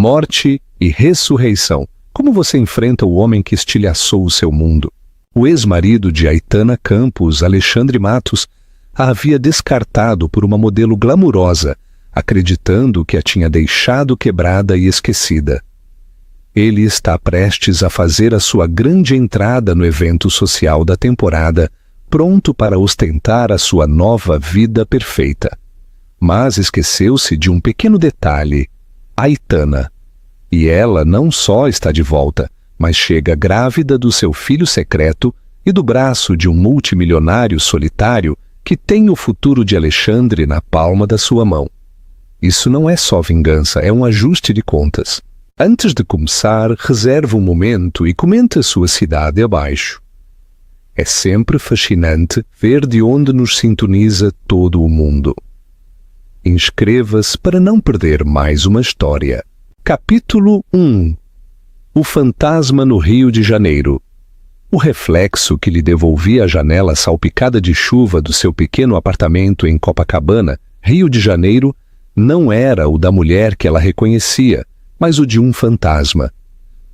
morte e ressurreição. Como você enfrenta o homem que estilhaçou o seu mundo? O ex-marido de Aitana Campos, Alexandre Matos, a havia descartado por uma modelo glamurosa, acreditando que a tinha deixado quebrada e esquecida. Ele está prestes a fazer a sua grande entrada no evento social da temporada, pronto para ostentar a sua nova vida perfeita. Mas esqueceu-se de um pequeno detalhe: Aitana. E ela não só está de volta, mas chega grávida do seu filho secreto e do braço de um multimilionário solitário que tem o futuro de Alexandre na palma da sua mão. Isso não é só vingança, é um ajuste de contas. Antes de começar, reserva um momento e comenta sua cidade abaixo. É sempre fascinante ver de onde nos sintoniza todo o mundo. Inscreva-se para não perder mais uma história. Capítulo 1. O fantasma no Rio de Janeiro. O reflexo que lhe devolvia a janela salpicada de chuva do seu pequeno apartamento em Copacabana, Rio de Janeiro, não era o da mulher que ela reconhecia, mas o de um fantasma.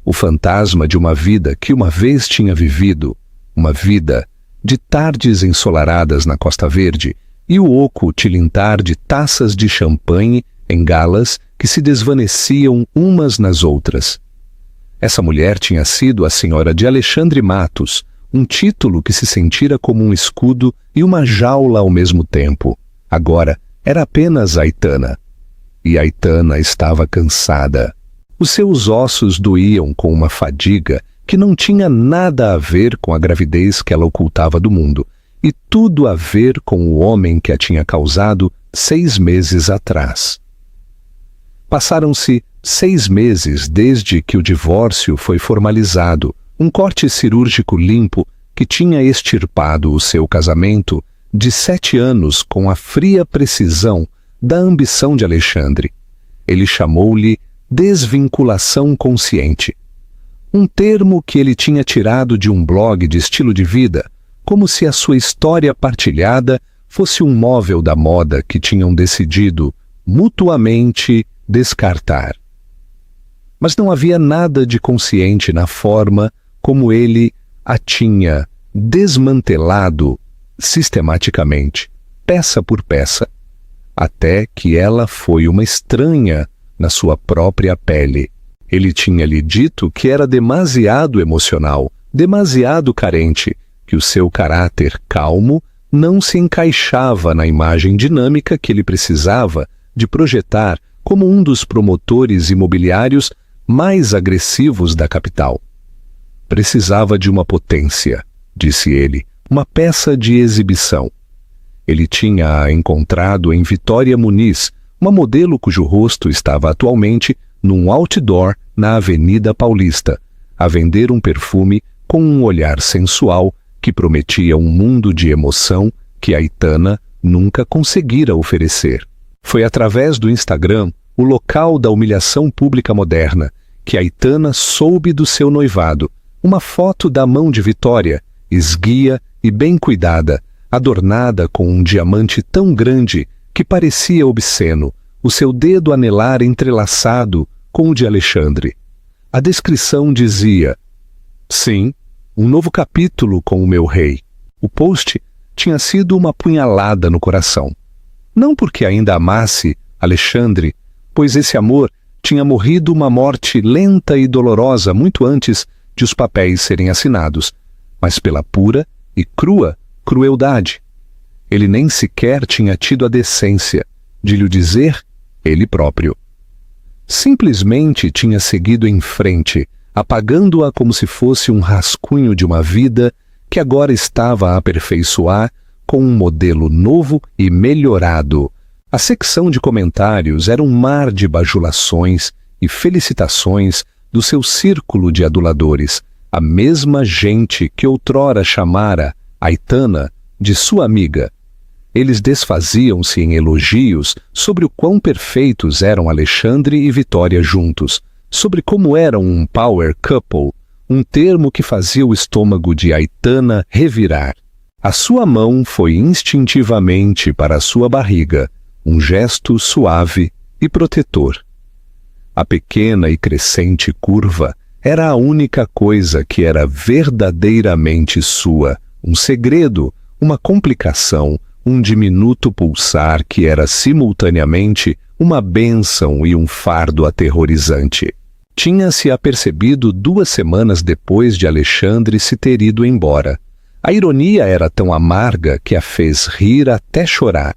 O fantasma de uma vida que uma vez tinha vivido, uma vida de tardes ensolaradas na Costa Verde e o oco tilintar de taças de champanhe em galas que se desvaneciam umas nas outras. Essa mulher tinha sido a senhora de Alexandre Matos, um título que se sentira como um escudo e uma jaula ao mesmo tempo. Agora era apenas Aitana. E Aitana estava cansada. Os seus ossos doíam com uma fadiga que não tinha nada a ver com a gravidez que ela ocultava do mundo, e tudo a ver com o homem que a tinha causado 6 meses atrás. Passaram-se 6 meses desde que o divórcio foi formalizado, um corte cirúrgico limpo que tinha extirpado o seu casamento de 7 anos com a fria precisão da ambição de Alexandre. Ele chamou-lhe desvinculação consciente. Um termo que ele tinha tirado de um blog de estilo de vida, como se a sua história partilhada fosse um móvel da moda que tinham decidido, mutuamente, descartar. Mas não havia nada de consciente na forma como ele a tinha desmantelado sistematicamente, peça por peça, até que ela foi uma estranha na sua própria pele. Ele tinha lhe dito que era demasiado emocional, demasiado carente, que o seu caráter calmo não se encaixava na imagem dinâmica que ele precisava de projetar como um dos promotores imobiliários mais agressivos da capital. Precisava de uma potência, disse ele, uma peça de exibição. Ele tinha-a encontrado em Vitória Muniz, uma modelo cujo rosto estava atualmente num outdoor na Avenida Paulista, a vender um perfume com um olhar sensual que prometia um mundo de emoção que Aitana nunca conseguira oferecer. Foi através do Instagram, o local da humilhação pública moderna, que Aitana soube do seu noivado, uma foto da mão de Vitória, esguia e bem cuidada, adornada com um diamante tão grande que parecia obsceno, o seu dedo anelar entrelaçado com o de Alexandre. A descrição dizia: sim, um novo capítulo com o meu rei. O post tinha sido uma punhalada no coração. Não porque ainda amasse Alexandre, pois esse amor tinha morrido uma morte lenta e dolorosa muito antes de os papéis serem assinados, mas pela pura e crua crueldade. Ele nem sequer tinha tido a decência de lhe dizer ele próprio. Simplesmente tinha seguido em frente, apagando-a como se fosse um rascunho de uma vida que agora estava a aperfeiçoar com um modelo novo e melhorado. A secção de comentários era um mar de bajulações e felicitações do seu círculo de aduladores, a mesma gente que outrora chamara Aitana de sua amiga. Eles desfaziam-se em elogios sobre o quão perfeitos eram Alexandre e Vitória juntos, sobre como eram um power couple, um termo que fazia o estômago de Aitana revirar. A sua mão foi instintivamente para a sua barriga, um gesto suave e protetor. A pequena e crescente curva era a única coisa que era verdadeiramente sua, um segredo, uma complicação, um diminuto pulsar que era simultaneamente uma bênção e um fardo aterrorizante. Tinha-se apercebido 2 semanas depois de Alexandre se ter ido embora. A ironia era tão amarga que a fez rir até chorar.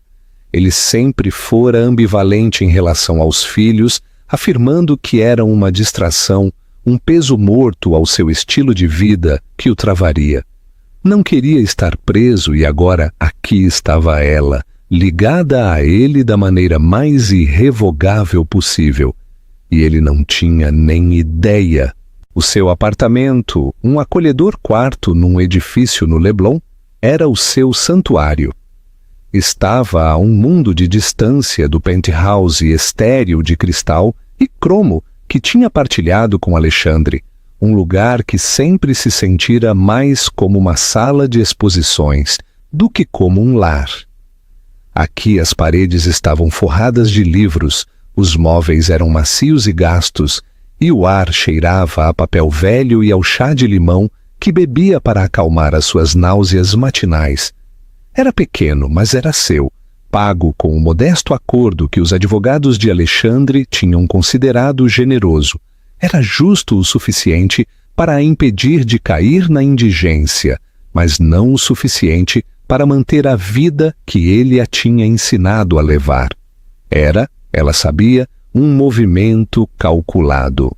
Ele sempre fora ambivalente em relação aos filhos, afirmando que eram uma distração, um peso morto ao seu estilo de vida que o travaria. Não queria estar preso e agora aqui estava ela, ligada a ele da maneira mais irrevogável possível. E ele não tinha nem ideia. O seu apartamento, um acolhedor quarto num edifício no Leblon, era o seu santuário. Estava a um mundo de distância do penthouse estéril de cristal e cromo que tinha partilhado com Alexandre, um lugar que sempre se sentira mais como uma sala de exposições do que como um lar. Aqui as paredes estavam forradas de livros, os móveis eram macios e gastos, e o ar cheirava a papel velho e ao chá de limão que bebia para acalmar as suas náuseas matinais. Era pequeno, mas era seu, pago com o modesto acordo que os advogados de Alexandre tinham considerado generoso. Era justo o suficiente para a impedir de cair na indigência, mas não o suficiente para manter a vida que ele a tinha ensinado a levar. Era, ela sabia, um movimento calculado.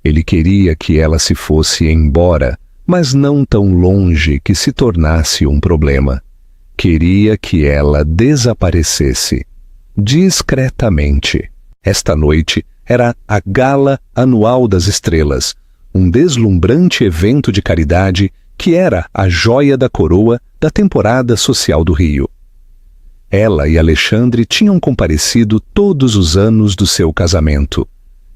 Ele queria que ela se fosse embora, mas não tão longe que se tornasse um problema. Queria que ela desaparecesse. Discretamente. Esta noite era a Gala Anual das Estrelas, um deslumbrante evento de caridade que era a joia da coroa da temporada social do Rio. Ela e Alexandre tinham comparecido todos os anos do seu casamento.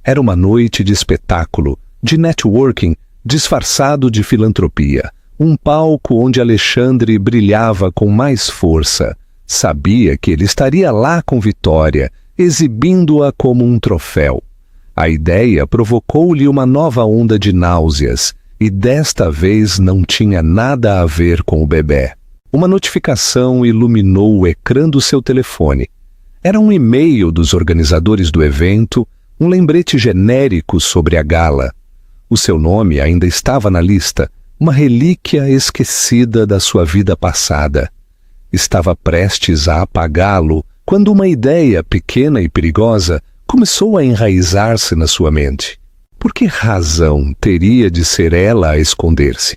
Era uma noite de espetáculo, de networking disfarçado de filantropia, um palco onde Alexandre brilhava com mais força. Sabia que ele estaria lá com Vitória, exibindo-a como um troféu. A ideia provocou-lhe uma nova onda de náuseas, e desta vez não tinha nada a ver com o bebê. Uma notificação iluminou o ecrã do seu telefone. Era um e-mail dos organizadores do evento, um lembrete genérico sobre a gala. O seu nome ainda estava na lista, uma relíquia esquecida da sua vida passada. Estava prestes a apagá-lo quando uma ideia pequena e perigosa começou a enraizar-se na sua mente. Por que razão teria de ser ela a esconder-se?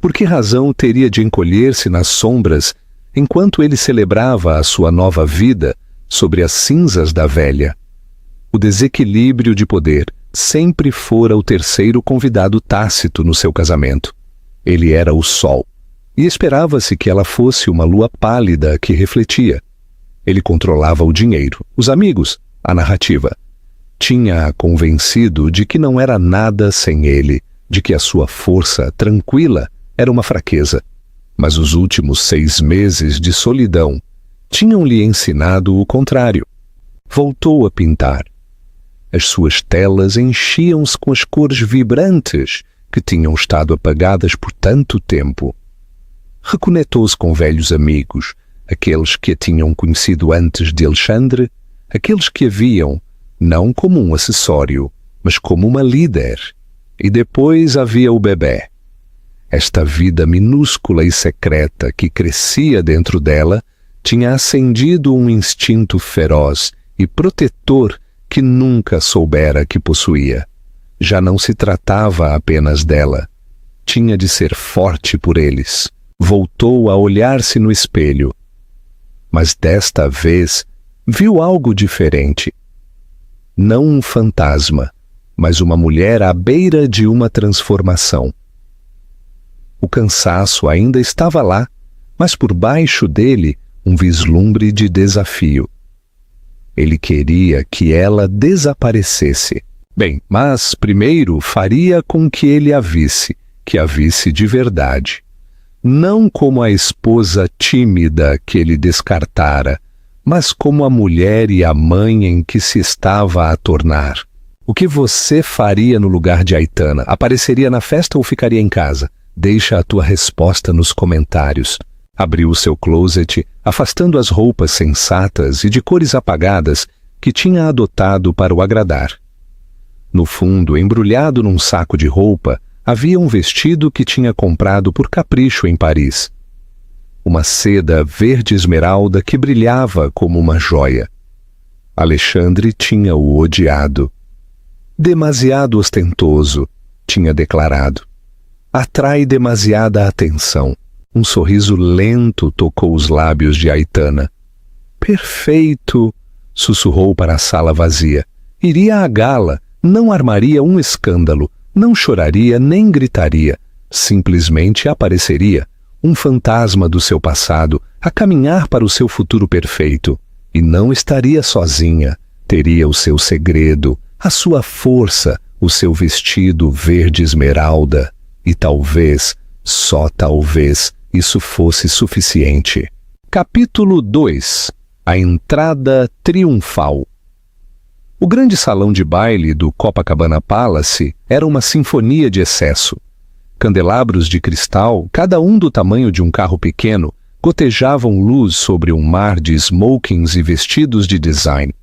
Por que razão teria de encolher-se nas sombras enquanto ele celebrava a sua nova vida sobre as cinzas da velha? O desequilíbrio de poder sempre fora o terceiro convidado tácito no seu casamento. Ele era o sol, e esperava-se que ela fosse uma lua pálida que refletia. Ele controlava o dinheiro, os amigos, a narrativa. Tinha-a convencido de que não era nada sem ele, de que a sua força tranquila era uma fraqueza. Mas os últimos 6 meses de solidão tinham-lhe ensinado o contrário. Voltou a pintar. As suas telas enchiam-se com as cores vibrantes que tinham estado apagadas por tanto tempo. Reconectou-se com velhos amigos, aqueles que a tinham conhecido antes de Alexandre, aqueles que a viam, não como um acessório, mas como uma líder. E depois havia o bebê. Esta vida minúscula e secreta que crescia dentro dela tinha acendido um instinto feroz e protetor que nunca soubera que possuía. Já não se tratava apenas dela. Tinha de ser forte por eles. Voltou a olhar-se no espelho. Mas desta vez viu algo diferente. Não um fantasma, mas uma mulher à beira de uma transformação. O cansaço ainda estava lá, mas por baixo dele um vislumbre de desafio. Ele queria que ela desaparecesse. Bem, mas primeiro faria com que ele a visse de verdade. Não como a esposa tímida que ele descartara, mas como a mulher e a mãe em que se estava a tornar. O que você faria no lugar de Aitana? Apareceria na festa ou ficaria em casa? Deixa a tua resposta nos comentários. Abriu o seu closet, afastando as roupas sensatas e de cores apagadas que tinha adotado para o agradar. No fundo, embrulhado num saco de roupa, havia um vestido que tinha comprado por capricho em Paris. Uma seda verde esmeralda que brilhava como uma joia. Alexandre tinha-o odiado. Demasiado ostentoso, tinha declarado. Atrai demasiada atenção. Um sorriso lento tocou os lábios de Aitana. Perfeito, sussurrou para a sala vazia. Iria à gala, não armaria um escândalo, não choraria nem gritaria. Simplesmente apareceria, um fantasma do seu passado, a caminhar para o seu futuro perfeito. E não estaria sozinha, teria o seu segredo, a sua força, o seu vestido verde esmeralda. E talvez, só talvez, isso fosse suficiente. Capítulo 2. A entrada triunfal. O grande salão de baile do Copacabana Palace era uma sinfonia de excesso. Candelabros de cristal, cada um do tamanho de um carro pequeno, gotejavam luz sobre um mar de smokings e vestidos de design.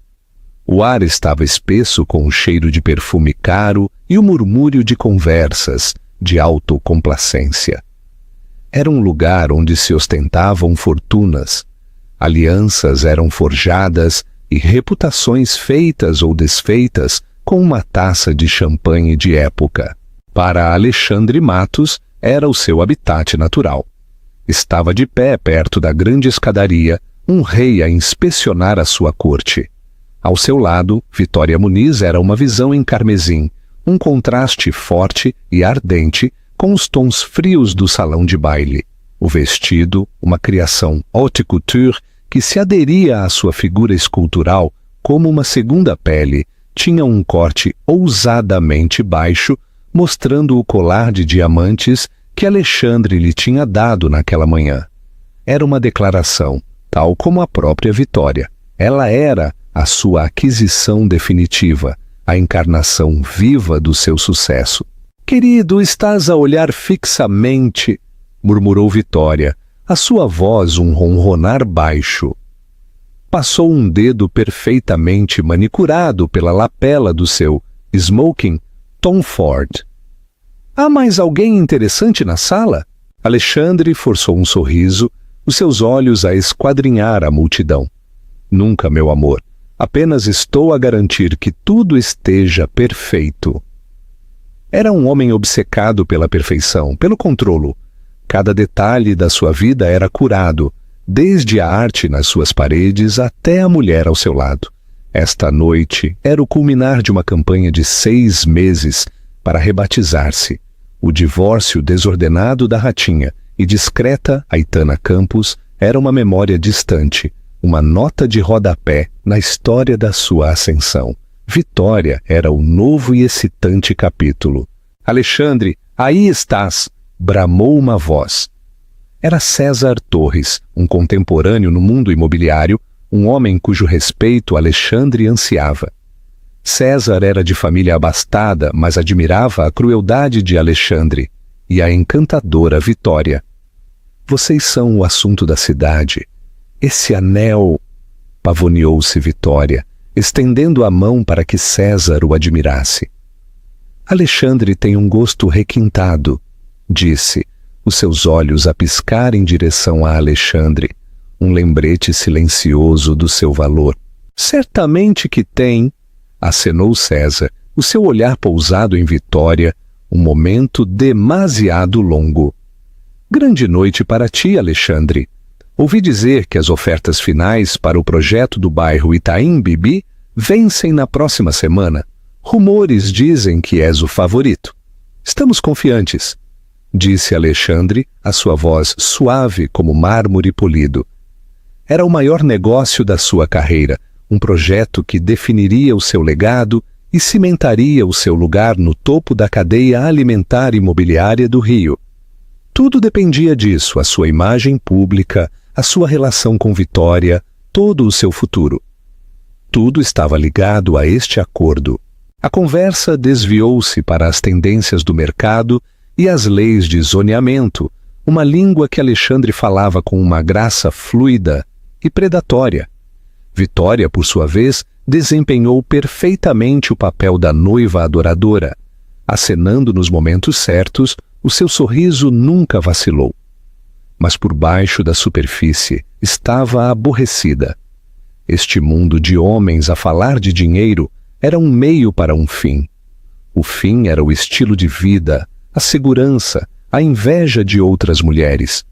O ar estava espesso com o cheiro de perfume caro e o murmúrio de conversas, de autocomplacência. Era um lugar onde se ostentavam fortunas. Alianças eram forjadas e reputações feitas ou desfeitas com uma taça de champanhe de época. Para Alexandre Matos, era o seu habitat natural. Estava de pé perto da grande escadaria, um rei a inspecionar a sua corte. Ao seu lado, Vitória Muniz era uma visão em carmesim, um contraste forte e ardente com os tons frios do salão de baile. O vestido, uma criação haute couture que se aderia à sua figura escultural como uma segunda pele, tinha um corte ousadamente baixo, mostrando o colar de diamantes que Alexandre lhe tinha dado naquela manhã. Era uma declaração, tal como a própria Vitória. Ela era a sua aquisição definitiva, a encarnação viva do seu sucesso. «Querido, estás a olhar fixamente», murmurou Vitória, a sua voz um ronronar baixo. Passou um dedo perfeitamente manicurado pela lapela do seu smoking Tom Ford. «Há mais alguém interessante na sala?» Alexandre forçou um sorriso, os seus olhos a esquadrinhar a multidão. «Nunca, meu amor. Apenas estou a garantir que tudo esteja perfeito». Era um homem obcecado pela perfeição, pelo controlo. Cada detalhe da sua vida era curado, desde a arte nas suas paredes até a mulher ao seu lado. Esta noite era o culminar de uma campanha de 6 meses para rebatizar-se. O divórcio desordenado da ratinha e discreta Aitana Campos era uma memória distante, uma nota de rodapé na história da sua ascensão. Vitória era o novo e excitante capítulo. «Alexandre, aí estás!» bramou uma voz. Era César Torres, um contemporâneo no mundo imobiliário, um homem cujo respeito Alexandre ansiava. César era de família abastada, mas admirava a crueldade de Alexandre e a encantadora Vitória. «Vocês são o assunto da cidade. Esse anel...» pavoneou-se Vitória, estendendo a mão para que César o admirasse. «Alexandre tem um gosto requintado», disse, os seus olhos a piscar em direção a Alexandre, um lembrete silencioso do seu valor. «Certamente que tem», acenou César, o seu olhar pousado em Vitória, um momento demasiado longo. «Grande noite para ti, Alexandre. Ouvi dizer que as ofertas finais para o projeto do bairro Itaim Bibi vencem na próxima semana. Rumores dizem que és o favorito. Estamos confiantes», disse Alexandre, a sua voz suave como mármore polido. Era o maior negócio da sua carreira, um projeto que definiria o seu legado e cimentaria o seu lugar no topo da cadeia alimentar imobiliária do Rio. Tudo dependia disso, a sua imagem pública, a sua relação com Vitória, todo o seu futuro. Tudo estava ligado a este acordo. A conversa desviou-se para as tendências do mercado e as leis de zoneamento, uma língua que Alexandre falava com uma graça fluida e predatória. Vitória, por sua vez, desempenhou perfeitamente o papel da noiva adoradora. Acenando nos momentos certos, o seu sorriso nunca vacilou. Mas por baixo da superfície estava aborrecida. Este mundo de homens a falar de dinheiro era um meio para um fim. O fim era o estilo de vida, a segurança, a inveja de outras mulheres.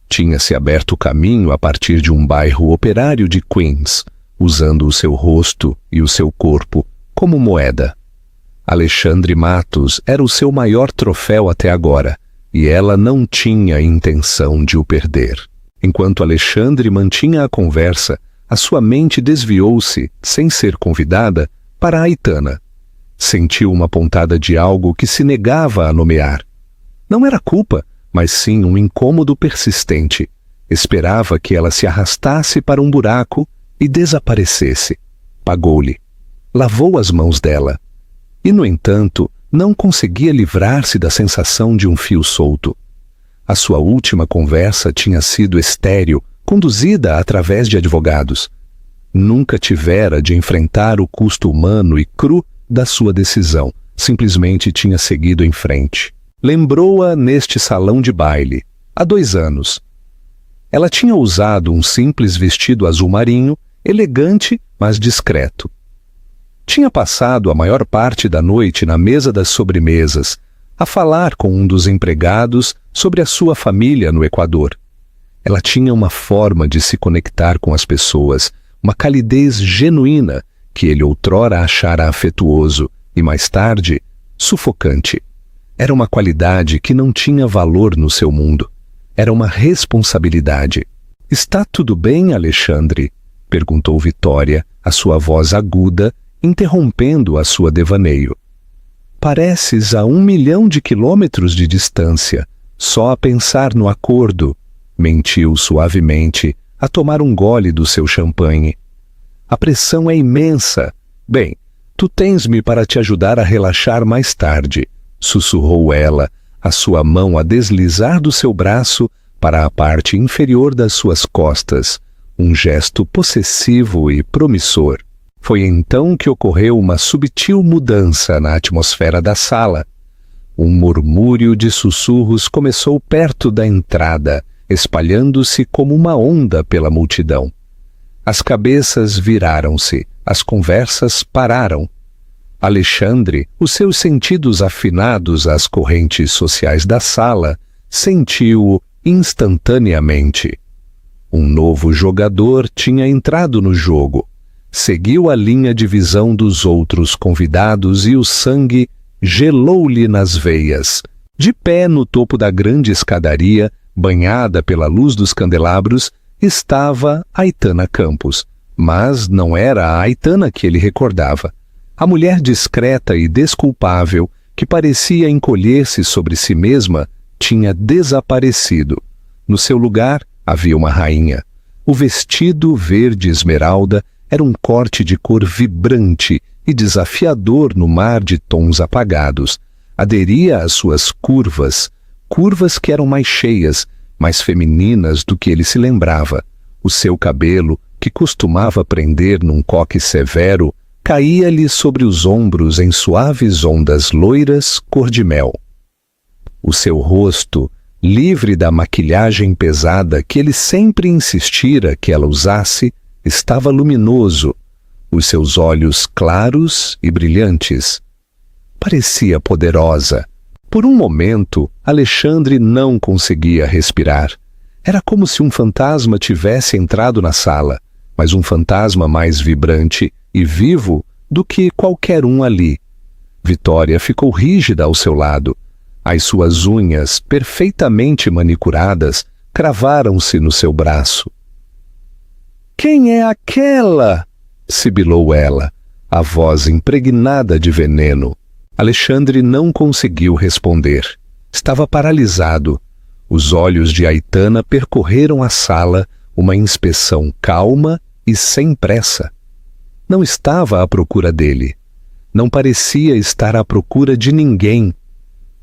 Tinha-se aberto caminho a partir de um bairro operário de Queens, usando o seu rosto e o seu corpo como moeda. Alexandre Matos era o seu maior troféu até agora, e ela não tinha intenção de o perder. Enquanto Alexandre mantinha a conversa, a sua mente desviou-se, sem ser convidada, para Aitana. Sentiu uma pontada de algo que se negava a nomear. Não era culpa, mas sim um incômodo persistente. Esperava que ela se arrastasse para um buraco e desaparecesse. Pagou-lhe. Lavou as mãos dela. E, no entanto, não conseguia livrar-se da sensação de um fio solto. A sua última conversa tinha sido estéril, conduzida através de advogados. Nunca tivera de enfrentar o custo humano e cru da sua decisão. Simplesmente tinha seguido em frente. Lembrou-a neste salão de baile, há 2 anos. Ela tinha usado um simples vestido azul marinho, elegante, mas discreto. Tinha passado a maior parte da noite na mesa das sobremesas, a falar com um dos empregados sobre a sua família no Equador. Ela tinha uma forma de se conectar com as pessoas, uma calidez genuína que ele outrora achara afetuoso e, mais tarde, sufocante. Era uma qualidade que não tinha valor no seu mundo. Era uma responsabilidade. "Está tudo bem, Alexandre?" perguntou Vitória, a sua voz aguda, interrompendo a sua devaneio. "Pareces a 1 milhão de quilômetros de distância, só a pensar no acordo", mentiu suavemente, a tomar um gole do seu champanhe. "A pressão é imensa. Bem, tu tens-me para te ajudar a relaxar mais tarde", sussurrou ela, a sua mão a deslizar do seu braço para a parte inferior das suas costas, um gesto possessivo e promissor. Foi então que ocorreu uma subtil mudança na atmosfera da sala. Um murmúrio de sussurros começou perto da entrada, espalhando-se como uma onda pela multidão. As cabeças viraram-se, as conversas pararam. Alexandre, os seus sentidos afinados às correntes sociais da sala, sentiu-o instantaneamente. Um novo jogador tinha entrado no jogo. Seguiu a linha de visão dos outros convidados e o sangue gelou-lhe nas veias. De pé no topo da grande escadaria, banhada pela luz dos candelabros, estava Aitana Campos. Mas não era a Aitana que ele recordava. A mulher discreta e desculpável, que parecia encolher-se sobre si mesma, tinha desaparecido. No seu lugar havia uma rainha. O vestido verde esmeralda era um corte de cor vibrante e desafiador no mar de tons apagados. Aderia às suas curvas, curvas que eram mais cheias, mais femininas do que ele se lembrava. O seu cabelo, que costumava prender num coque severo, caía-lhe sobre os ombros em suaves ondas loiras cor de mel. O seu rosto, livre da maquilhagem pesada que ele sempre insistira que ela usasse, estava luminoso, os seus olhos claros e brilhantes. Parecia poderosa. Por um momento, Alexandre não conseguia respirar. Era como se um fantasma tivesse entrado na sala, mas um fantasma mais vibrante e vivo do que qualquer um ali. Vitória ficou rígida ao seu lado. As suas unhas, perfeitamente manicuradas, cravaram-se no seu braço. "Quem é aquela?" sibilou ela, a voz impregnada de veneno. Alexandre não conseguiu responder. Estava paralisado. Os olhos de Aitana percorreram a sala, uma inspeção calma e sem pressa. Não estava à procura dele. não parecia estar à procura de ninguém.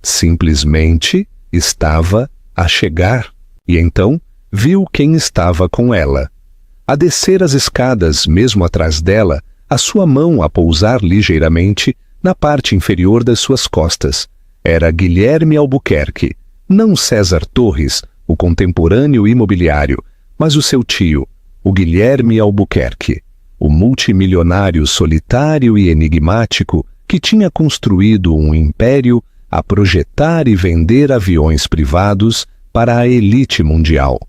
Simplesmente estava a chegar, e então viu quem estava com ela. A descer as escadas, mesmo atrás dela, a sua mão a pousar ligeiramente na parte inferior das suas costas. Era Guilherme Albuquerque, não César Torres, o contemporâneo imobiliário, mas o seu tio, o Guilherme Albuquerque, o multimilionário solitário e enigmático que tinha construído um império a projetar e vender aviões privados para a elite mundial.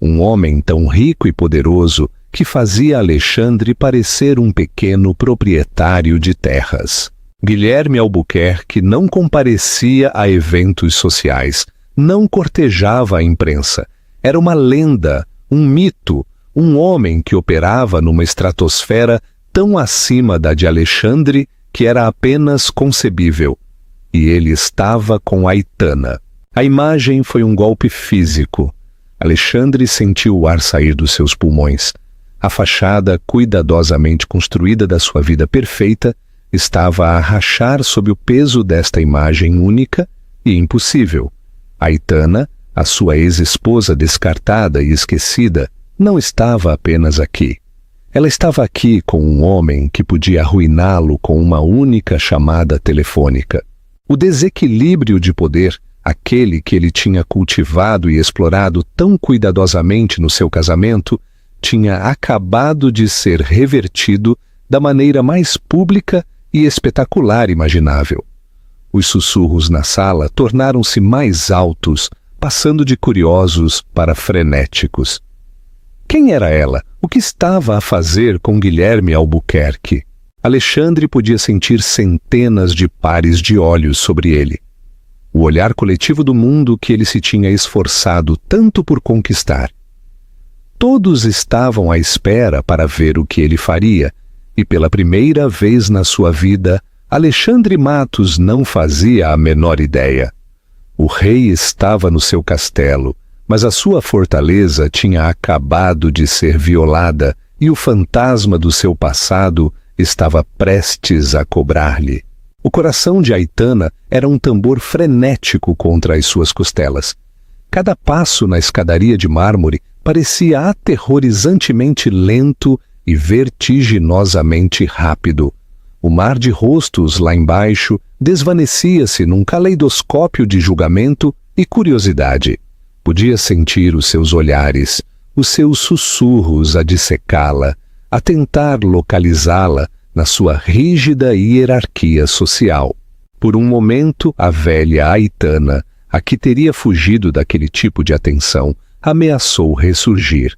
Um homem tão rico e poderoso que fazia Alexandre parecer um pequeno proprietário de terras. Guilherme Albuquerque não comparecia a eventos sociais, não cortejava a imprensa. Era uma lenda, um mito, um homem que operava numa estratosfera tão acima da de Alexandre que era apenas concebível. E ele estava com Aitana. A imagem foi um golpe físico. Alexandre sentiu o ar sair dos seus pulmões. A fachada cuidadosamente construída da sua vida perfeita estava a rachar sob o peso desta imagem única e impossível. Aitana, a sua ex-esposa descartada e esquecida, não estava apenas aqui. Ela estava aqui com um homem que podia arruiná-lo com uma única chamada telefônica. O desequilíbrio de poder, aquele que ele tinha cultivado e explorado tão cuidadosamente no seu casamento, tinha acabado de ser revertido da maneira mais pública e espetacular imaginável. Os sussurros na sala tornaram-se mais altos, passando de curiosos para frenéticos. Quem era ela? O que estava a fazer com Guilherme Albuquerque? Alexandre podia sentir centenas de pares de olhos sobre ele. O olhar coletivo do mundo que ele se tinha esforçado tanto por conquistar. Todos estavam à espera para ver o que ele faria, e pela primeira vez na sua vida, Alexandre Matos não fazia a menor ideia. O rei estava no seu castelo, mas a sua fortaleza tinha acabado de ser violada e o fantasma do seu passado estava prestes a cobrar-lhe. O coração de Aitana era um tambor frenético contra as suas costelas. Cada passo na escadaria de mármore parecia aterrorizantemente lento e vertiginosamente rápido. O mar de rostos lá embaixo desvanecia-se num caleidoscópio de julgamento e curiosidade. Podia sentir os seus olhares, os seus sussurros a dissecá-la, a tentar localizá-la na sua rígida hierarquia social. Por um momento, a velha Aitana, a que teria fugido daquele tipo de atenção, ameaçou ressurgir.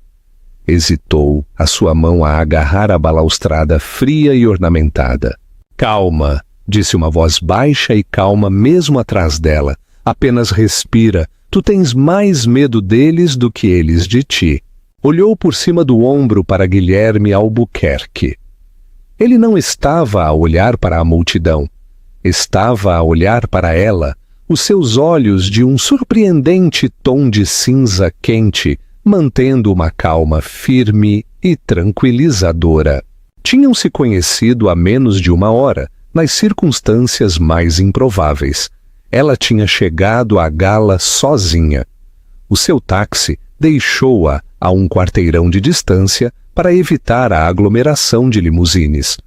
Hesitou, a sua mão a agarrar a balaustrada fria e ornamentada. Calma, disse uma voz baixa e calma mesmo atrás dela. Apenas respira. Tu tens mais medo deles do que eles de ti. Olhou por cima do ombro para Guilherme Albuquerque. Ele não estava a olhar para a multidão. Estava a olhar para ela, os seus olhos de um surpreendente tom de cinza quente, mantendo uma calma firme e tranquilizadora. Tinham se conhecido há menos de uma hora, nas circunstâncias mais improváveis. Ela tinha chegado à gala sozinha. O seu táxi deixou-a a um quarteirão de distância para evitar a aglomeração de limusines.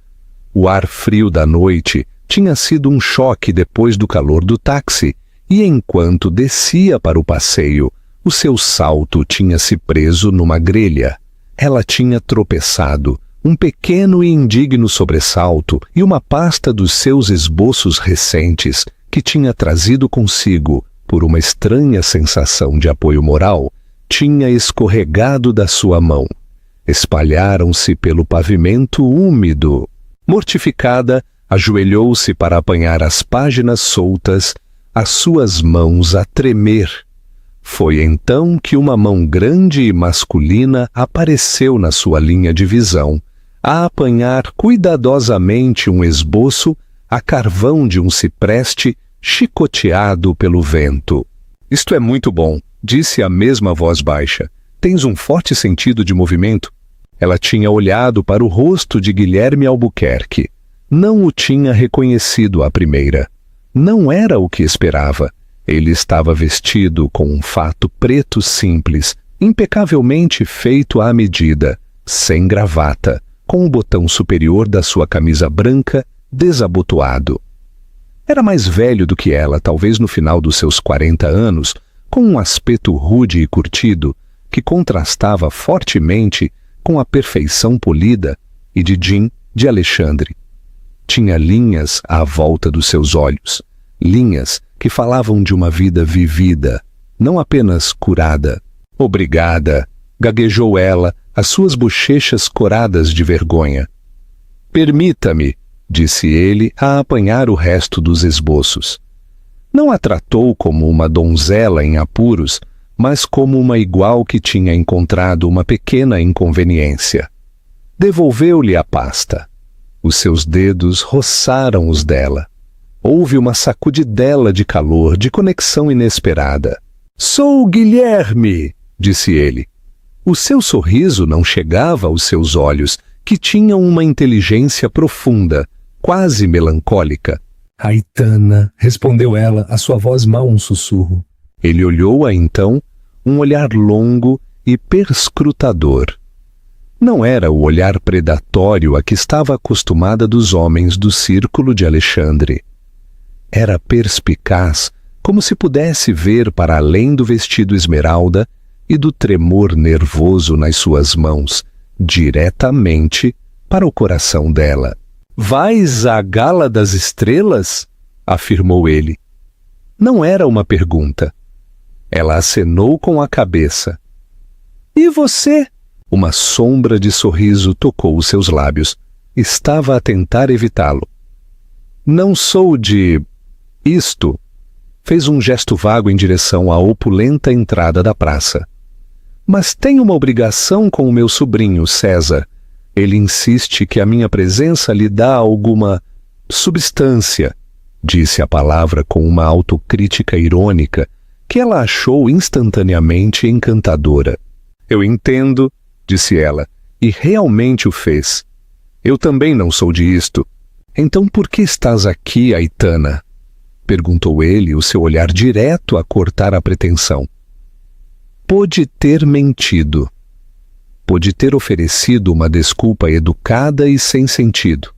O ar frio da noite tinha sido um choque depois do calor do táxi, e enquanto descia para o passeio, o seu salto tinha se preso numa grelha. Ela tinha tropeçado, um pequeno e indigno sobressalto e uma pasta dos seus esboços recentes, que tinha trazido consigo, por uma estranha sensação de apoio moral, tinha escorregado da sua mão. Espalharam-se pelo pavimento úmido. Mortificada, ajoelhou-se para apanhar as páginas soltas, as suas mãos a tremer. Foi então que uma mão grande e masculina apareceu na sua linha de visão, a apanhar cuidadosamente um esboço a carvão de um cipreste chicoteado pelo vento. Isto é muito bom, disse a mesma voz baixa. Tens um forte sentido de movimento. Ela tinha olhado para o rosto de Guilherme Albuquerque. não o tinha reconhecido à primeira. Não era o que esperava. Ele estava vestido com um fato preto simples, impecavelmente feito à medida, sem gravata, com o botão superior da sua camisa branca desabotoado. Era mais velho do que ela, talvez no final dos seus 40 anos, com um aspecto rude e curtido que contrastava fortemente com a perfeição polida e de Jim de Alexandre. Tinha linhas à volta dos seus olhos, linhas que falavam de uma vida vivida, não apenas curada. Obrigada, gaguejou ela, as suas bochechas coradas de vergonha. Permita-me, disse ele a apanhar o resto dos esboços. Não a tratou como uma donzela em apuros, mas como uma igual que tinha encontrado uma pequena inconveniência. Devolveu-lhe a pasta. Os seus dedos roçaram os dela. Houve uma sacudidela de calor, de conexão inesperada. "Sou Guilherme", disse ele. O seu sorriso não chegava aos seus olhos, que tinham uma inteligência profunda, quase melancólica. "Aitana", respondeu ela, a sua voz mal um sussurro. Ele olhou-a então, um olhar longo e perscrutador. Não era o olhar predatório a que estava acostumada dos homens do círculo de Alexandre. Era perspicaz, como se pudesse ver para além do vestido esmeralda e do tremor nervoso nas suas mãos, diretamente para o coração dela. "Vais à Gala das Estrelas?" afirmou ele. Não era uma pergunta. Ela acenou com a cabeça. "E você?" Uma sombra de sorriso tocou os seus lábios. Estava a tentar evitá-lo. "Não sou de... isto." Fez um gesto vago em direção à opulenta entrada da praça. "Mas tenho uma obrigação com o meu sobrinho, César. Ele insiste que a minha presença lhe dá alguma substância", disse a palavra com uma autocrítica irônica que ela achou instantaneamente encantadora. "Eu entendo", disse ela, e realmente o fez. "Eu também não sou de isto." "Então por que estás aqui, Aitana?" perguntou ele, o seu olhar direto a cortar a pretensão. Pôde ter mentido. Pôde ter oferecido uma desculpa educada e sem sentido.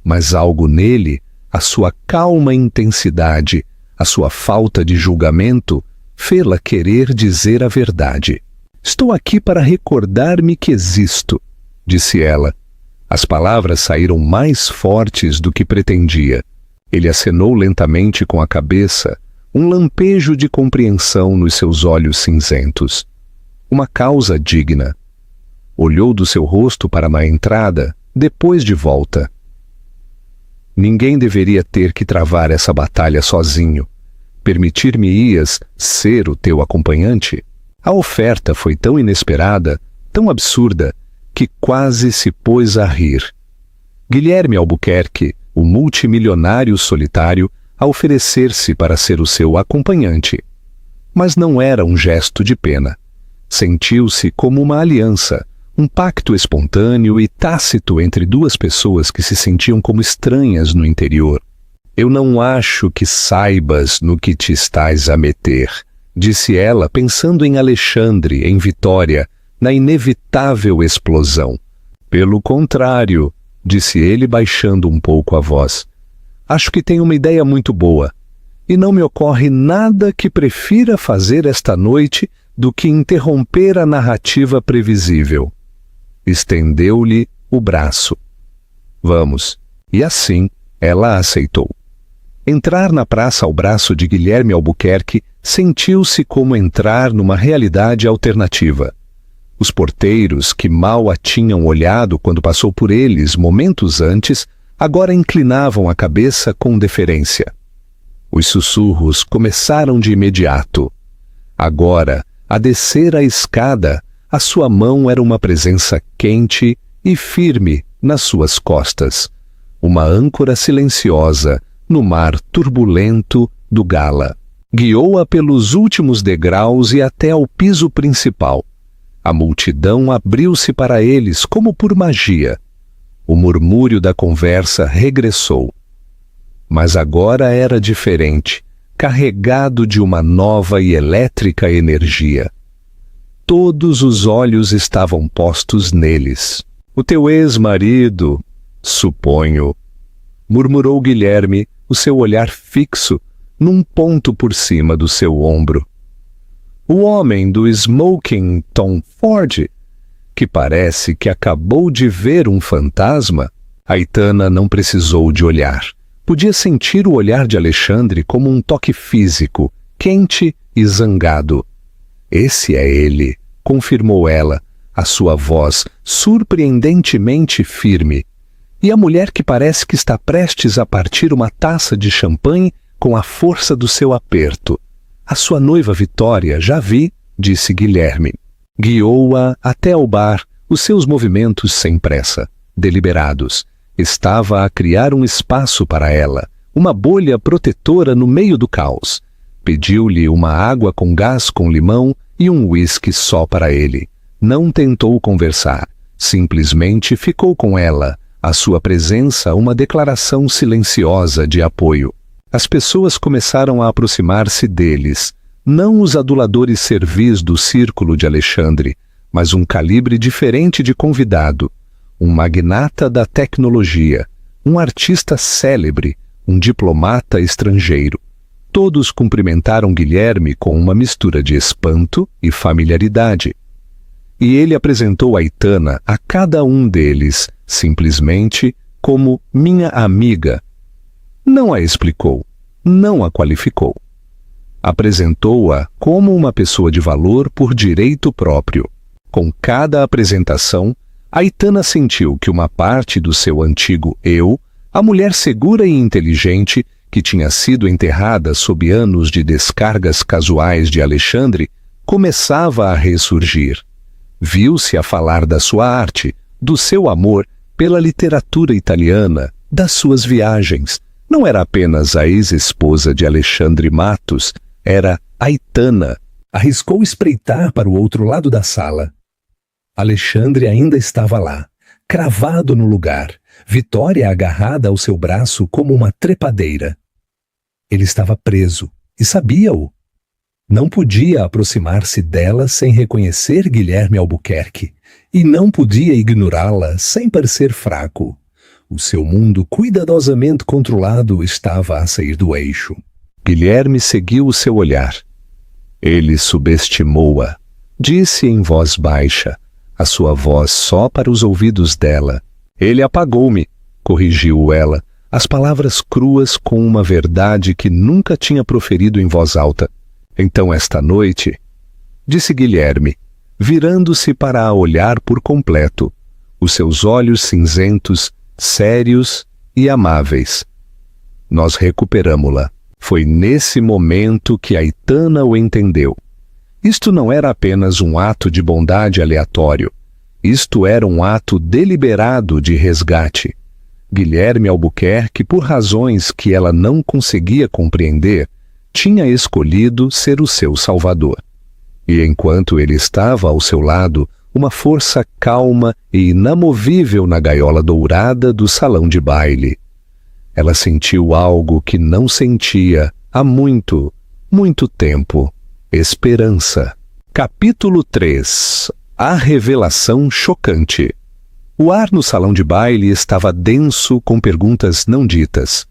Mas algo nele, a sua calma intensidade, a sua falta de julgamento, fê-la querer dizer a verdade. "Estou aqui para recordar-me que existo", disse ela. As palavras saíram mais fortes do que pretendia. Ele acenou lentamente com a cabeça, um lampejo de compreensão nos seus olhos cinzentos. Uma causa digna. Olhou do seu rosto para a entrada, depois de volta. "Ninguém deveria ter que travar essa batalha sozinho. Permitir-me-ias ser o teu acompanhante?" A oferta foi tão inesperada, tão absurda, que quase se pôs a rir. Guilherme Albuquerque, o multimilionário solitário, a oferecer-se para ser o seu acompanhante. Mas não era um gesto de pena. Sentiu-se como uma aliança, um pacto espontâneo e tácito entre duas pessoas que se sentiam como estranhas no interior. "Eu não acho que saibas no que te estás a meter", disse ela, pensando em Alexandre, em Vitória, na inevitável explosão. "Pelo contrário", disse ele, baixando um pouco a voz. "Acho que tenho uma ideia muito boa, e não me ocorre nada que prefira fazer esta noite do que interromper a narrativa previsível." Estendeu-lhe o braço. "Vamos." E assim ela aceitou. Entrar na praça ao braço de Guilherme Albuquerque sentiu-se como entrar numa realidade alternativa. Os porteiros, que mal a tinham olhado quando passou por eles momentos antes, agora inclinavam a cabeça com deferência. Os sussurros começaram de imediato. Agora, a descer a escada, a sua mão era uma presença quente e firme nas suas costas, uma âncora silenciosa no mar turbulento do Gala. Guiou-a pelos últimos degraus e até ao piso principal. A multidão abriu-se para eles como por magia. O murmúrio da conversa regressou. Mas agora era diferente, carregado de uma nova e elétrica energia. Todos os olhos estavam postos neles. O teu ex-marido, suponho, murmurou Guilherme, o seu olhar fixo num ponto por cima do seu ombro. O homem do smoking Tom Ford, que parece que acabou de ver um fantasma. Aitana não precisou de olhar. Podia sentir o olhar de Alexandre como um toque físico, quente e zangado. Esse é ele, confirmou ela, a sua voz surpreendentemente firme. E a mulher que parece que está prestes a partir uma taça de champanhe com a força do seu aperto. A sua noiva Vitória, já vi, disse Guilherme. Guiou-a até ao bar, os seus movimentos sem pressa, deliberados. Estava a criar um espaço para ela, uma bolha protetora no meio do caos. Pediu-lhe uma água com gás com limão e um uísque só para ele. Não tentou conversar, simplesmente ficou com ela, a sua presença uma declaração silenciosa de apoio. As pessoas começaram a aproximar-se deles, não os aduladores servis do círculo de Alexandre, mas um calibre diferente de convidado, um magnata da tecnologia, um artista célebre, um diplomata estrangeiro. Todos cumprimentaram Guilherme com uma mistura de espanto e familiaridade. E ele apresentou Aitana a cada um deles, simplesmente como minha amiga. Não a explicou, não a qualificou. Apresentou-a como uma pessoa de valor por direito próprio. Com cada apresentação, Aitana sentiu que uma parte do seu antigo eu, a mulher segura e inteligente que tinha sido enterrada sob anos de descargas casuais de Alexandre, começava a ressurgir. Viu-se a falar da sua arte, do seu amor pela literatura italiana, das suas viagens. Não era apenas a ex-esposa de Alexandre Matos, era Aitana. Arriscou espreitar para o outro lado da sala. Alexandre ainda estava lá, cravado no lugar, Vitória agarrada ao seu braço como uma trepadeira. Ele estava preso, e sabia-o. Não podia aproximar-se dela sem reconhecer Guilherme Albuquerque, e não podia ignorá-la sem parecer fraco. O seu mundo cuidadosamente controlado estava a sair do eixo. Guilherme seguiu o seu olhar. Ele subestimou-a, disse em voz baixa, a sua voz só para os ouvidos dela. Ele apagou-me, corrigiu ela, as palavras cruas com uma verdade que nunca tinha proferido em voz alta. Então esta noite, disse Guilherme, virando-se para a olhar por completo, os seus olhos cinzentos, sérios e amáveis. Nós recuperamo-la. Foi nesse momento que Aitana o entendeu. Isto não era apenas um ato de bondade aleatório. Isto era um ato deliberado de resgate. Guilherme Albuquerque, por razões que ela não conseguia compreender, tinha escolhido ser o seu salvador. E enquanto ele estava ao seu lado, uma força calma e inamovível na gaiola dourada do salão de baile. Ela sentiu algo que não sentia há muito, muito tempo. Esperança. Capítulo 3. A revelação chocante. O ar no salão de baile estava denso com perguntas não ditas.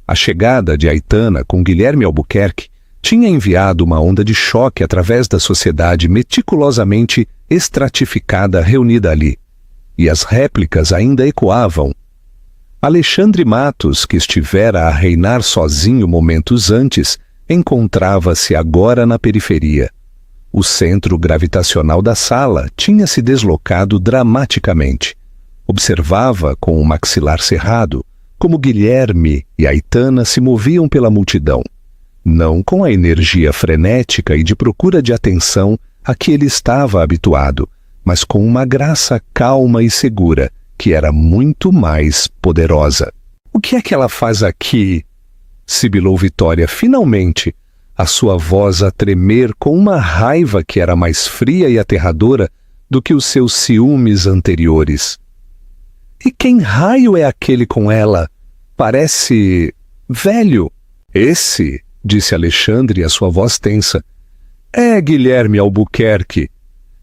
A chegada de Aitana com Guilherme Albuquerque tinha enviado uma onda de choque através da sociedade meticulosamente estratificada reunida ali. E as réplicas ainda ecoavam. Alexandre Matos, que estivera a reinar sozinho momentos antes, encontrava-se agora na periferia. O centro gravitacional da sala tinha se deslocado dramaticamente. Observava com o maxilar cerrado como Guilherme e Aitana se moviam pela multidão, não com a energia frenética e de procura de atenção a que ele estava habituado, mas com uma graça calma e segura, que era muito mais poderosa. O que é que ela faz aqui? Sibilou Vitória finalmente, a sua voz a tremer com uma raiva que era mais fria e aterradora do que os seus ciúmes anteriores. E quem raio é aquele com ela? Parece velho. Esse, disse Alexandre, a sua voz tensa, é Guilherme Albuquerque.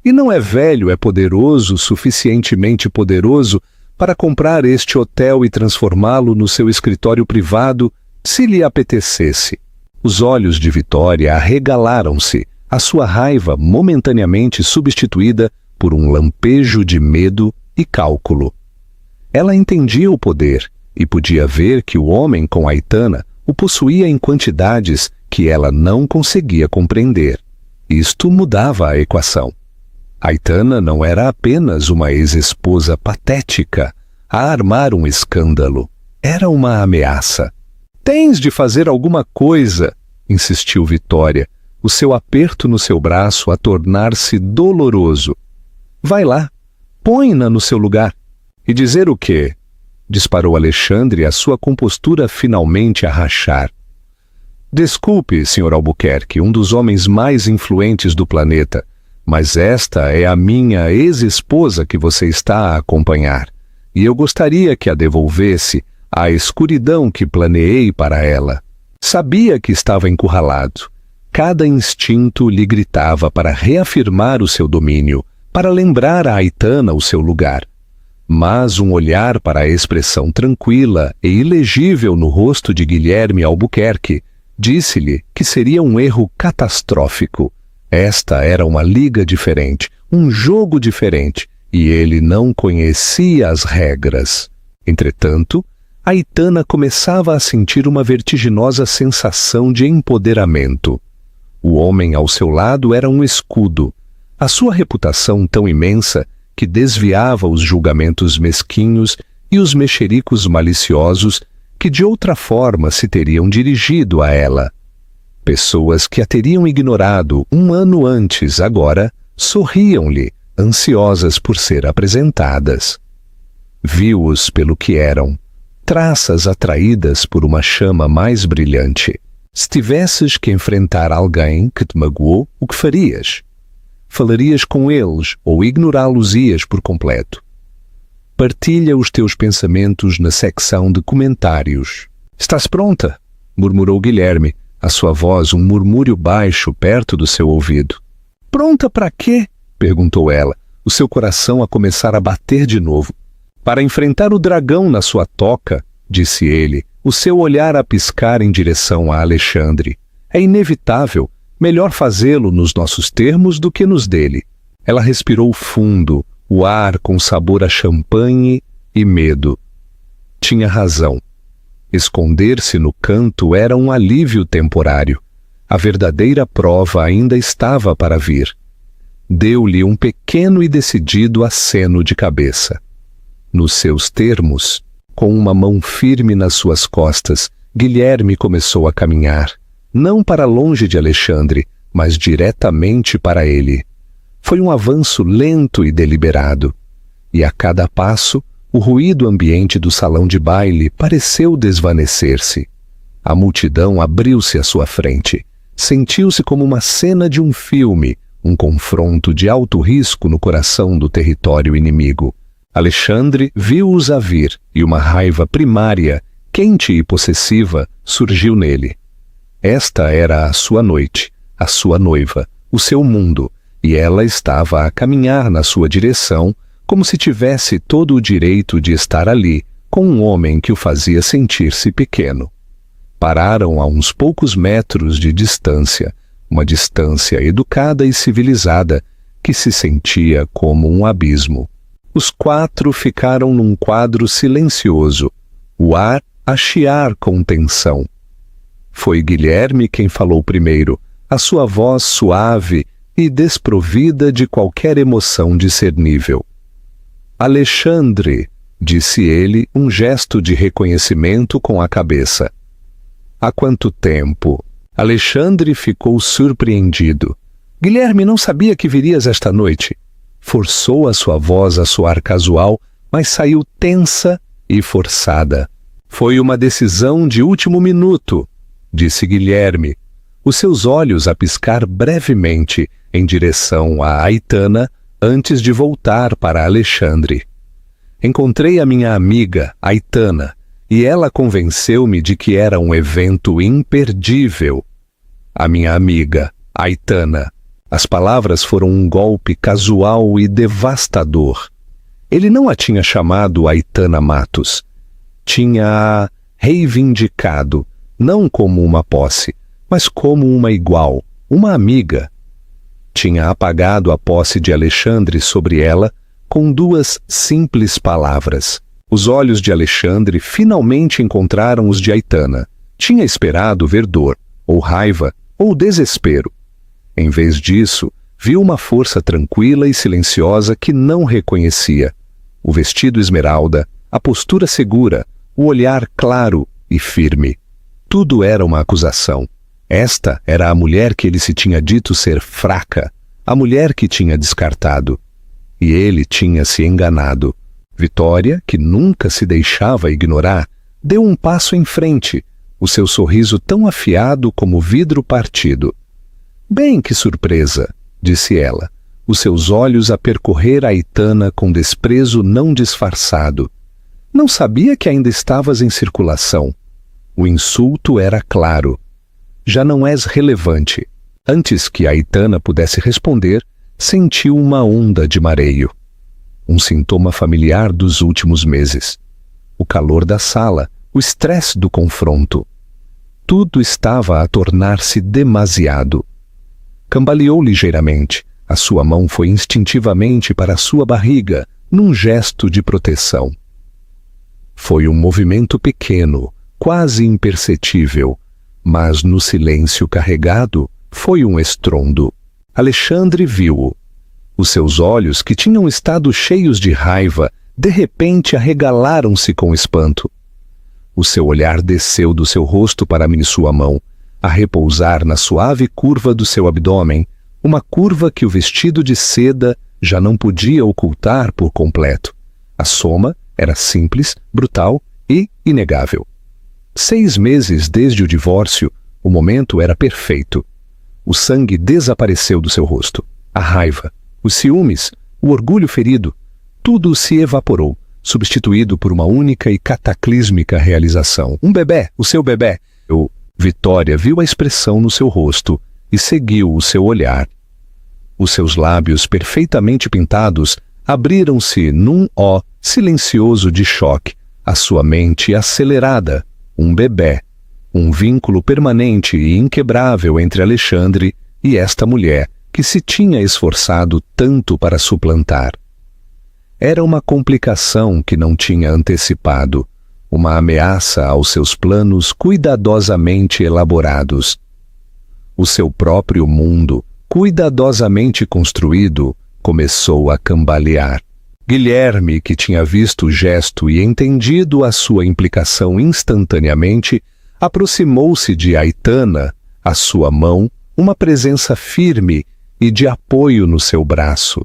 E não é velho, é poderoso, suficientemente poderoso para comprar este hotel e transformá-lo no seu escritório privado, se lhe apetecesse. Os olhos de Vitória arregalaram-se, a sua raiva momentaneamente substituída por um lampejo de medo e cálculo. Ela entendia o poder e podia ver que o homem com Aitana o possuía em quantidades que ela não conseguia compreender. Isto mudava a equação. Aitana não era apenas uma ex-esposa patética a armar um escândalo. Era uma ameaça. Tens de fazer alguma coisa, insistiu Vitória, o seu aperto no seu braço a tornar-se doloroso. Vai lá, põe-na no seu lugar. E dizer o quê? Disparou Alexandre, a sua compostura finalmente a rachar. Desculpe, Sr. Albuquerque, um dos homens mais influentes do planeta, mas esta é a minha ex-esposa que você está a acompanhar, e eu gostaria que a devolvesse à escuridão que planeei para ela. Sabia que estava encurralado. Cada instinto lhe gritava para reafirmar o seu domínio, para lembrar a Aitana o seu lugar. Mas um olhar para a expressão tranquila e ilegível no rosto de Guilherme Albuquerque disse-lhe que seria um erro catastrófico. Esta era uma liga diferente, um jogo diferente, e ele não conhecia as regras. Entretanto, Aitana começava a sentir uma vertiginosa sensação de empoderamento. O homem ao seu lado era um escudo. A sua reputação tão imensa que desviava os julgamentos mesquinhos e os mexericos maliciosos que de outra forma se teriam dirigido a ela. Pessoas que a teriam ignorado um ano antes, agora, sorriam-lhe, ansiosas por ser apresentadas. Viu-os pelo que eram, traças atraídas por uma chama mais brilhante. Se tivesses que enfrentar alguém que te magoou, o que farias? Falarias com eles ou ignorá-los-ias por completo? Partilha os teus pensamentos na secção de comentários. Estás pronta? Murmurou Guilherme, a sua voz um murmúrio baixo perto do seu ouvido. Pronta para quê? Perguntou ela, o seu coração a começar a bater de novo. Para enfrentar o dragão na sua toca, disse ele, o seu olhar a piscar em direção a Alexandre. É inevitável. Melhor fazê-lo nos nossos termos do que nos dele. Ela respirou fundo, o ar com sabor a champanhe e medo. Tinha razão. Esconder-se no canto era um alívio temporário. A verdadeira prova ainda estava para vir. Deu-lhe um pequeno e decidido aceno de cabeça. Nos seus termos, com uma mão firme nas suas costas, Guilherme começou a caminhar. Não para longe de Alexandre, mas diretamente para ele. Foi um avanço lento e deliberado. E a cada passo, o ruído ambiente do salão de baile pareceu desvanecer-se. A multidão abriu-se à sua frente. Sentiu-se como uma cena de um filme, um confronto de alto risco no coração do território inimigo. Alexandre viu-os a vir e uma raiva primária, quente e possessiva, surgiu nele. Esta era a sua noite, a sua noiva, o seu mundo, e ela estava a caminhar na sua direção como se tivesse todo o direito de estar ali, com um homem que o fazia sentir-se pequeno. Pararam a uns poucos metros de distância, uma distância educada e civilizada que se sentia como um abismo. Os quatro ficaram num quadro silencioso, o ar a chiar com tensão. Foi Guilherme quem falou primeiro, a sua voz suave e desprovida de qualquer emoção discernível. Alexandre, disse ele, um gesto de reconhecimento com a cabeça. Há quanto tempo? Alexandre ficou surpreendido. Guilherme não sabia que virias esta noite. Forçou a sua voz a soar casual, mas saiu tensa e forçada. Foi uma decisão de último minuto, disse Guilherme, os seus olhos a piscar brevemente em direção a Aitana antes de voltar para Alexandre. Encontrei a minha amiga, Aitana, e ela convenceu-me de que era um evento imperdível. A minha amiga, Aitana. As palavras foram um golpe casual e devastador. Ele não a tinha chamado Aitana Matos. Tinha-a reivindicado, não como uma posse, mas como uma igual, uma amiga. Tinha apagado a posse de Alexandre sobre ela com duas simples palavras. Os olhos de Alexandre finalmente encontraram os de Aitana. Tinha esperado ver dor, ou raiva, ou desespero. Em vez disso, viu uma força tranquila e silenciosa que não reconhecia. O vestido esmeralda, a postura segura, o olhar claro e firme. Tudo era uma acusação. Esta era a mulher que ele se tinha dito ser fraca, a mulher que tinha descartado. E ele tinha se enganado. Vitória, que nunca se deixava ignorar, deu um passo em frente, o seu sorriso tão afiado como vidro partido. «Bem, que surpresa!» disse ela, os seus olhos a percorrer Aitana com desprezo não disfarçado. «Não sabia que ainda estavas em circulação.» O insulto era claro. «Já não és relevante.» Antes que Aitana pudesse responder, sentiu uma onda de mareio. Um sintoma familiar dos últimos meses. O calor da sala, o estresse do confronto. Tudo estava a tornar-se demasiado. Cambaleou ligeiramente. A sua mão foi instintivamente para a sua barriga, num gesto de proteção. Foi um movimento pequeno, quase imperceptível, mas no silêncio carregado foi um estrondo. Alexandre viu-o. Os seus olhos, que tinham estado cheios de raiva, de repente arregalaram-se com espanto. O seu olhar desceu do seu rosto para sua mão, a repousar na suave curva do seu abdômen, uma curva que o vestido de seda já não podia ocultar por completo. A soma era simples, brutal e inegável. 6 meses desde o divórcio, o momento era perfeito. O sangue desapareceu do seu rosto. A raiva, os ciúmes, o orgulho ferido, tudo se evaporou, substituído por uma única e cataclísmica realização. Um bebê, o seu bebê. Vitória viu a expressão no seu rosto e seguiu o seu olhar. Os seus lábios perfeitamente pintados abriram-se num ó silencioso de choque, a sua mente acelerada. Um bebê, um vínculo permanente e inquebrável entre Alexandre e esta mulher que se tinha esforçado tanto para suplantar. Era uma complicação que não tinha antecipado, uma ameaça aos seus planos cuidadosamente elaborados. O seu próprio mundo, cuidadosamente construído, começou a cambalear. Guilherme, que tinha visto o gesto e entendido a sua implicação instantaneamente, aproximou-se de Aitana, a sua mão, uma presença firme e de apoio no seu braço.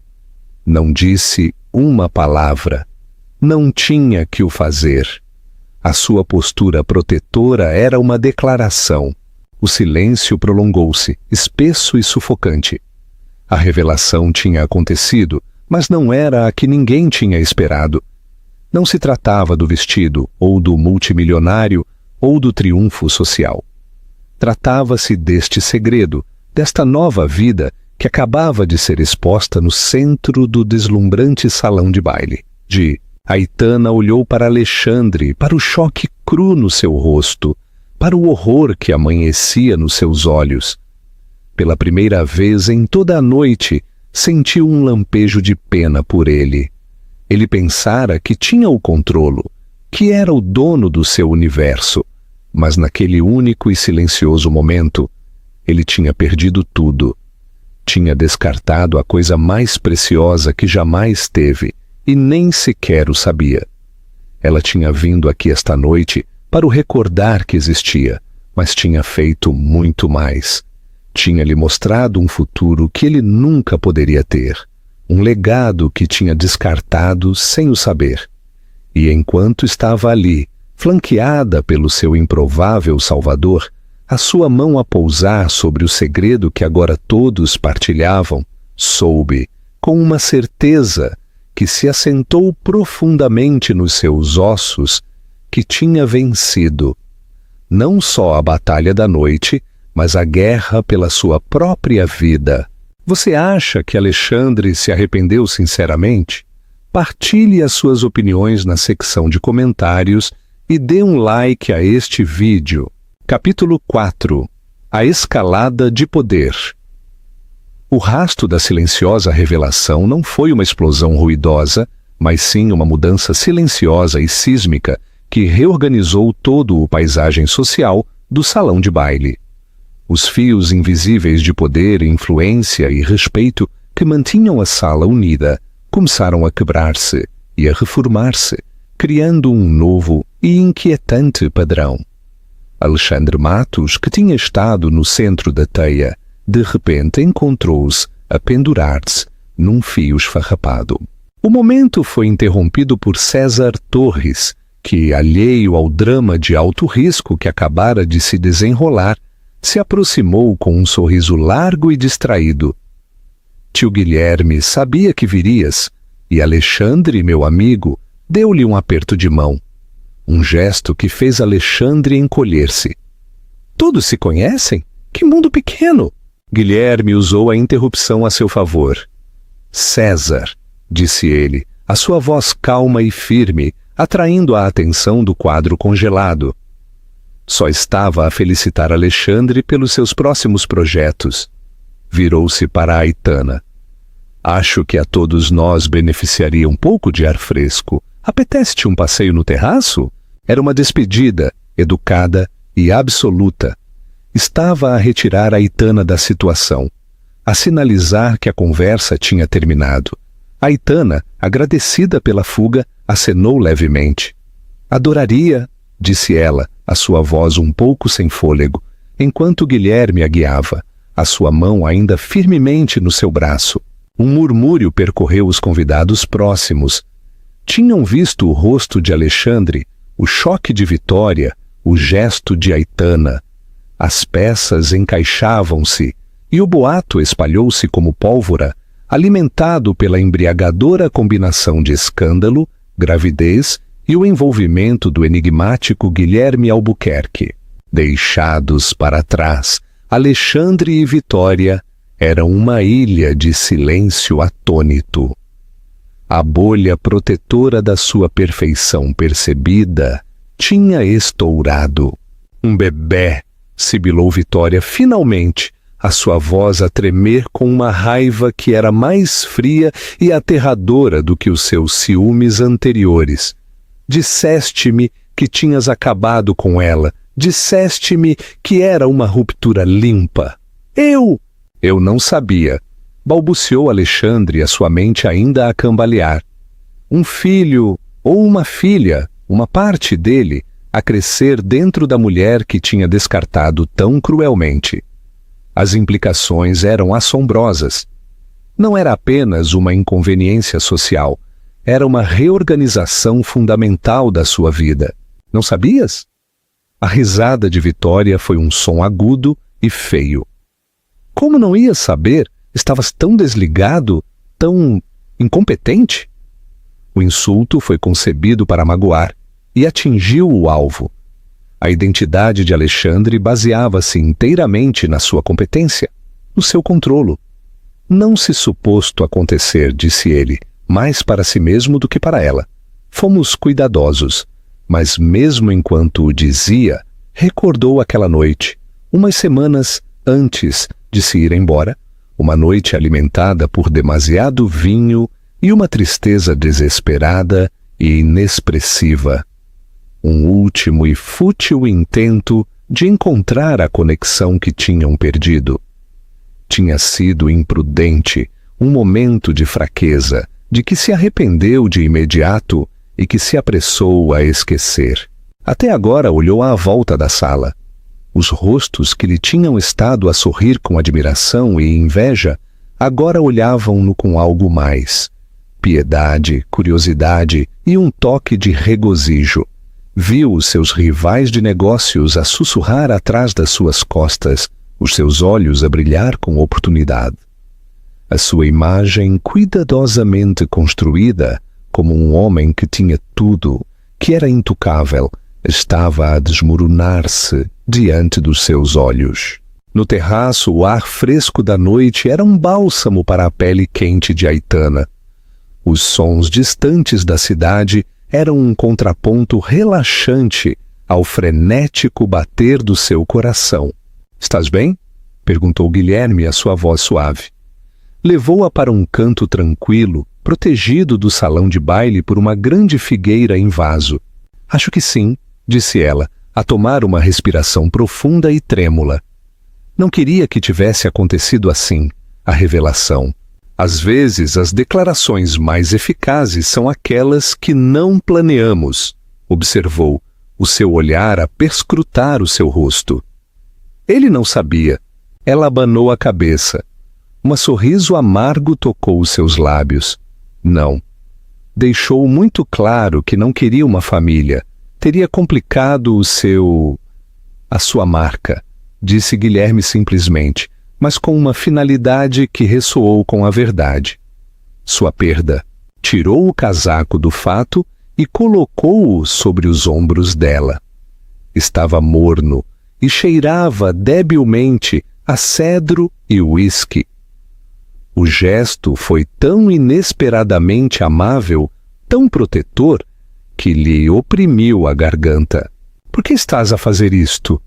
Não disse uma palavra. Não tinha que o fazer. A sua postura protetora era uma declaração. O silêncio prolongou-se, espesso e sufocante. A revelação tinha acontecido, mas não era a que ninguém tinha esperado. Não se tratava do vestido, ou do multimilionário, ou do triunfo social. Tratava-se deste segredo, desta nova vida que acabava de ser exposta no centro do deslumbrante salão de baile. Aitana olhou para Alexandre, para o choque cru no seu rosto, para o horror que amanhecia nos seus olhos. Pela primeira vez em toda a noite, sentiu um lampejo de pena por ele. Ele pensara que tinha o controlo, que era o dono do seu universo, mas naquele único e silencioso momento, ele tinha perdido tudo. Tinha descartado a coisa mais preciosa que jamais teve, e nem sequer o sabia. Ela tinha vindo aqui esta noite para o recordar que existia, mas tinha feito muito mais. Tinha-lhe mostrado um futuro que ele nunca poderia ter, um legado que tinha descartado sem o saber. E enquanto estava ali, flanqueada pelo seu improvável salvador, a sua mão a pousar sobre o segredo que agora todos partilhavam, soube, com uma certeza, que se assentou profundamente nos seus ossos, que tinha vencido não só a batalha da noite, mas a guerra pela sua própria vida. Você acha que Alexandre se arrependeu sinceramente? Partilhe as suas opiniões na secção de comentários e dê um like a este vídeo. Capítulo 4. A escalada de poder. O rasto da silenciosa revelação não foi uma explosão ruidosa, mas sim uma mudança silenciosa e sísmica que reorganizou todo o paisagem social do salão de baile. Os fios invisíveis de poder, influência e respeito que mantinham a sala unida começaram a quebrar-se e a reformar-se, criando um novo e inquietante padrão. Alexandre Matos, que tinha estado no centro da teia, de repente encontrou-se a pendurar-se num fio esfarrapado. O momento foi interrompido por César Torres, que, alheio ao drama de alto risco que acabara de se desenrolar, se aproximou com um sorriso largo e distraído. Tio Guilherme sabia que virias, e Alexandre, meu amigo, deu-lhe um aperto de mão. Um gesto que fez Alexandre encolher-se. Todos se conhecem? Que mundo pequeno! Guilherme usou a interrupção a seu favor. César, disse ele, a sua voz calma e firme, atraindo a atenção do quadro congelado. Só estava a felicitar Alexandre pelos seus próximos projetos. Virou-se para a Aitana. Acho que a todos nós beneficiaria um pouco de ar fresco. Apetece-te um passeio no terraço? Era uma despedida, educada e absoluta. Estava a retirar a Aitana da situação, a sinalizar que a conversa tinha terminado. A Aitana, agradecida pela fuga, acenou levemente. Adoraria, disse ela, a sua voz um pouco sem fôlego, enquanto Guilherme a guiava, a sua mão ainda firmemente no seu braço. Um murmúrio percorreu os convidados próximos. Tinham visto o rosto de Alexandre, o choque de Vitória, o gesto de Aitana. As peças encaixavam-se, e o boato espalhou-se como pólvora, alimentado pela embriagadora combinação de escândalo, gravidez e o envolvimento do enigmático Guilherme Albuquerque. Deixados para trás, Alexandre e Vitória eram uma ilha de silêncio atônito. A bolha protetora da sua perfeição percebida tinha estourado. Um bebê, sibilou Vitória finalmente, a sua voz a tremer com uma raiva que era mais fria e aterradora do que os seus ciúmes anteriores. Disseste-me que tinhas acabado com ela. Disseste-me que era uma ruptura limpa. Eu não sabia, balbuciou Alexandre, a sua mente ainda a cambalear. Um filho ou uma filha, uma parte dele, a crescer dentro da mulher que tinha descartado tão cruelmente. As implicações eram assombrosas. Não era apenas uma inconveniência social, era uma reorganização fundamental da sua vida. Não sabias? A risada de Vitória foi um som agudo e feio. Como não ias saber? Estavas tão desligado, tão incompetente? O insulto foi concebido para magoar e atingiu o alvo. A identidade de Alexandre baseava-se inteiramente na sua competência, no seu controlo. Não se suposto acontecer, disse ele, mais para si mesmo do que para ela. Fomos cuidadosos, mas mesmo enquanto o dizia, recordou aquela noite, umas semanas antes de se ir embora, uma noite alimentada por demasiado vinho e uma tristeza desesperada e inexpressiva. Um último e fútil intento de encontrar a conexão que tinham perdido. Tinha sido imprudente, um momento de fraqueza, de que se arrependeu de imediato e que se apressou a esquecer. Até agora olhou à volta da sala. Os rostos que lhe tinham estado a sorrir com admiração e inveja, agora olhavam-no com algo mais. Piedade, curiosidade e um toque de regozijo. Viu os seus rivais de negócios a sussurrar atrás das suas costas, os seus olhos a brilhar com oportunidade. A sua imagem cuidadosamente construída, como um homem que tinha tudo, que era intocável, estava a desmoronar-se diante dos seus olhos. No terraço, o ar fresco da noite era um bálsamo para a pele quente de Aitana. Os sons distantes da cidade eram um contraponto relaxante ao frenético bater do seu coração. "Estás bem?" perguntou Guilherme, a sua voz suave. Levou-a para um canto tranquilo, protegido do salão de baile por uma grande figueira em vaso. "Acho que sim", disse ela, a tomar uma respiração profunda e trêmula. Não queria que tivesse acontecido assim, a revelação. Às vezes, as declarações mais eficazes são aquelas que não planeamos, observou, o seu olhar a perscrutar o seu rosto. Ele não sabia. Ela abanou a cabeça. Um sorriso amargo tocou os seus lábios. Não. Deixou muito claro que não queria uma família. Teria complicado a sua marca, disse Guilherme simplesmente, mas com uma finalidade que ressoou com a verdade. Sua perda. Tirou o casaco do fato e colocou-o sobre os ombros dela. Estava morno e cheirava debilmente a cedro e uísque. O gesto foi tão inesperadamente amável, tão protetor, que lhe oprimiu a garganta. "Por que estás a fazer isto?"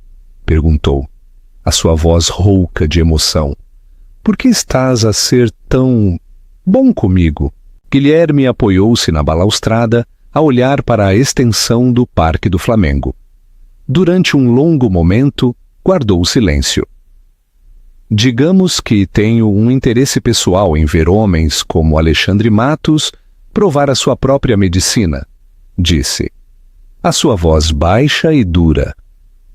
perguntou, a sua voz rouca de emoção. "Por que estás a ser tão bom comigo?" Guilherme apoiou-se na balaustrada a olhar para a extensão do Parque do Flamengo. Durante um longo momento, guardou silêncio. "Digamos que tenho um interesse pessoal em ver homens como Alexandre Matos provar a sua própria medicina", disse. A sua voz baixa e dura.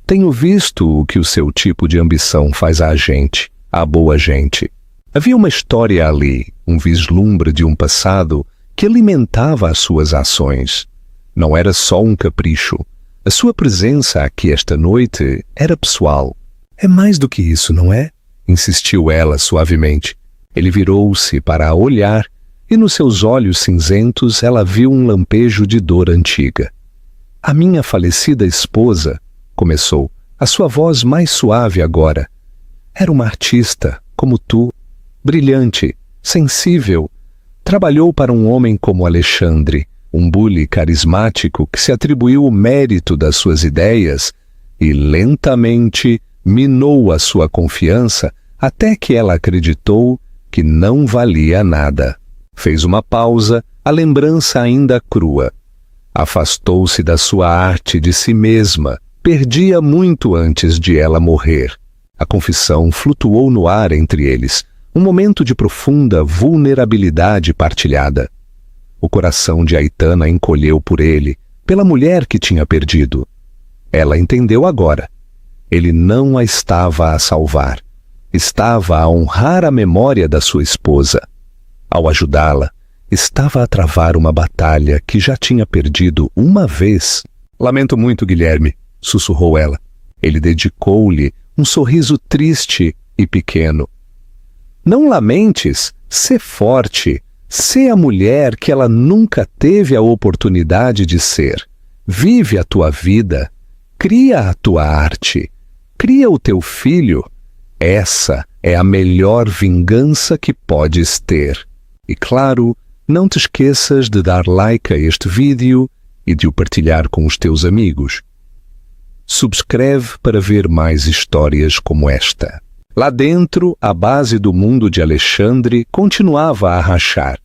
"Tenho visto o que o seu tipo de ambição faz à gente, à boa gente." Havia uma história ali, um vislumbre de um passado que alimentava as suas ações. Não era só um capricho. A sua presença aqui esta noite era pessoal. "É mais do que isso, não é?" insistiu ela suavemente. Ele virou-se para a olhar e nos seus olhos cinzentos ela viu um lampejo de dor antiga. "A minha falecida esposa", começou, a sua voz mais suave agora, "era uma artista, como tu, brilhante, sensível. Trabalhou para um homem como Alexandre, um bully carismático que se atribuiu o mérito das suas ideias e lentamente minou a sua confiança até que ela acreditou que não valia nada. Fez uma pausa, a lembrança ainda crua. Afastou-se da sua arte, de si mesma, perdia muito antes de ela morrer. A confissão flutuou no ar entre eles, um momento de profunda vulnerabilidade partilhada. O coração de Aitana encolheu por ele, pela mulher que tinha perdido. Ela entendeu agora. Ele não a estava a salvar. Estava a honrar a memória da sua esposa. Ao ajudá-la, estava a travar uma batalha que já tinha perdido uma vez. "Lamento muito, Guilherme", sussurrou ela. Ele dedicou-lhe um sorriso triste e pequeno. "Não lamentes, sê forte. Sê a mulher que ela nunca teve a oportunidade de ser. Vive a tua vida. Cria a tua arte. Cria o teu filho. Essa é a melhor vingança que podes ter. E claro, não te esqueças de dar like a este vídeo e de o partilhar com os teus amigos. Subscreve para ver mais histórias como esta." Lá dentro, a base do mundo de Alexandre continuava a rachar.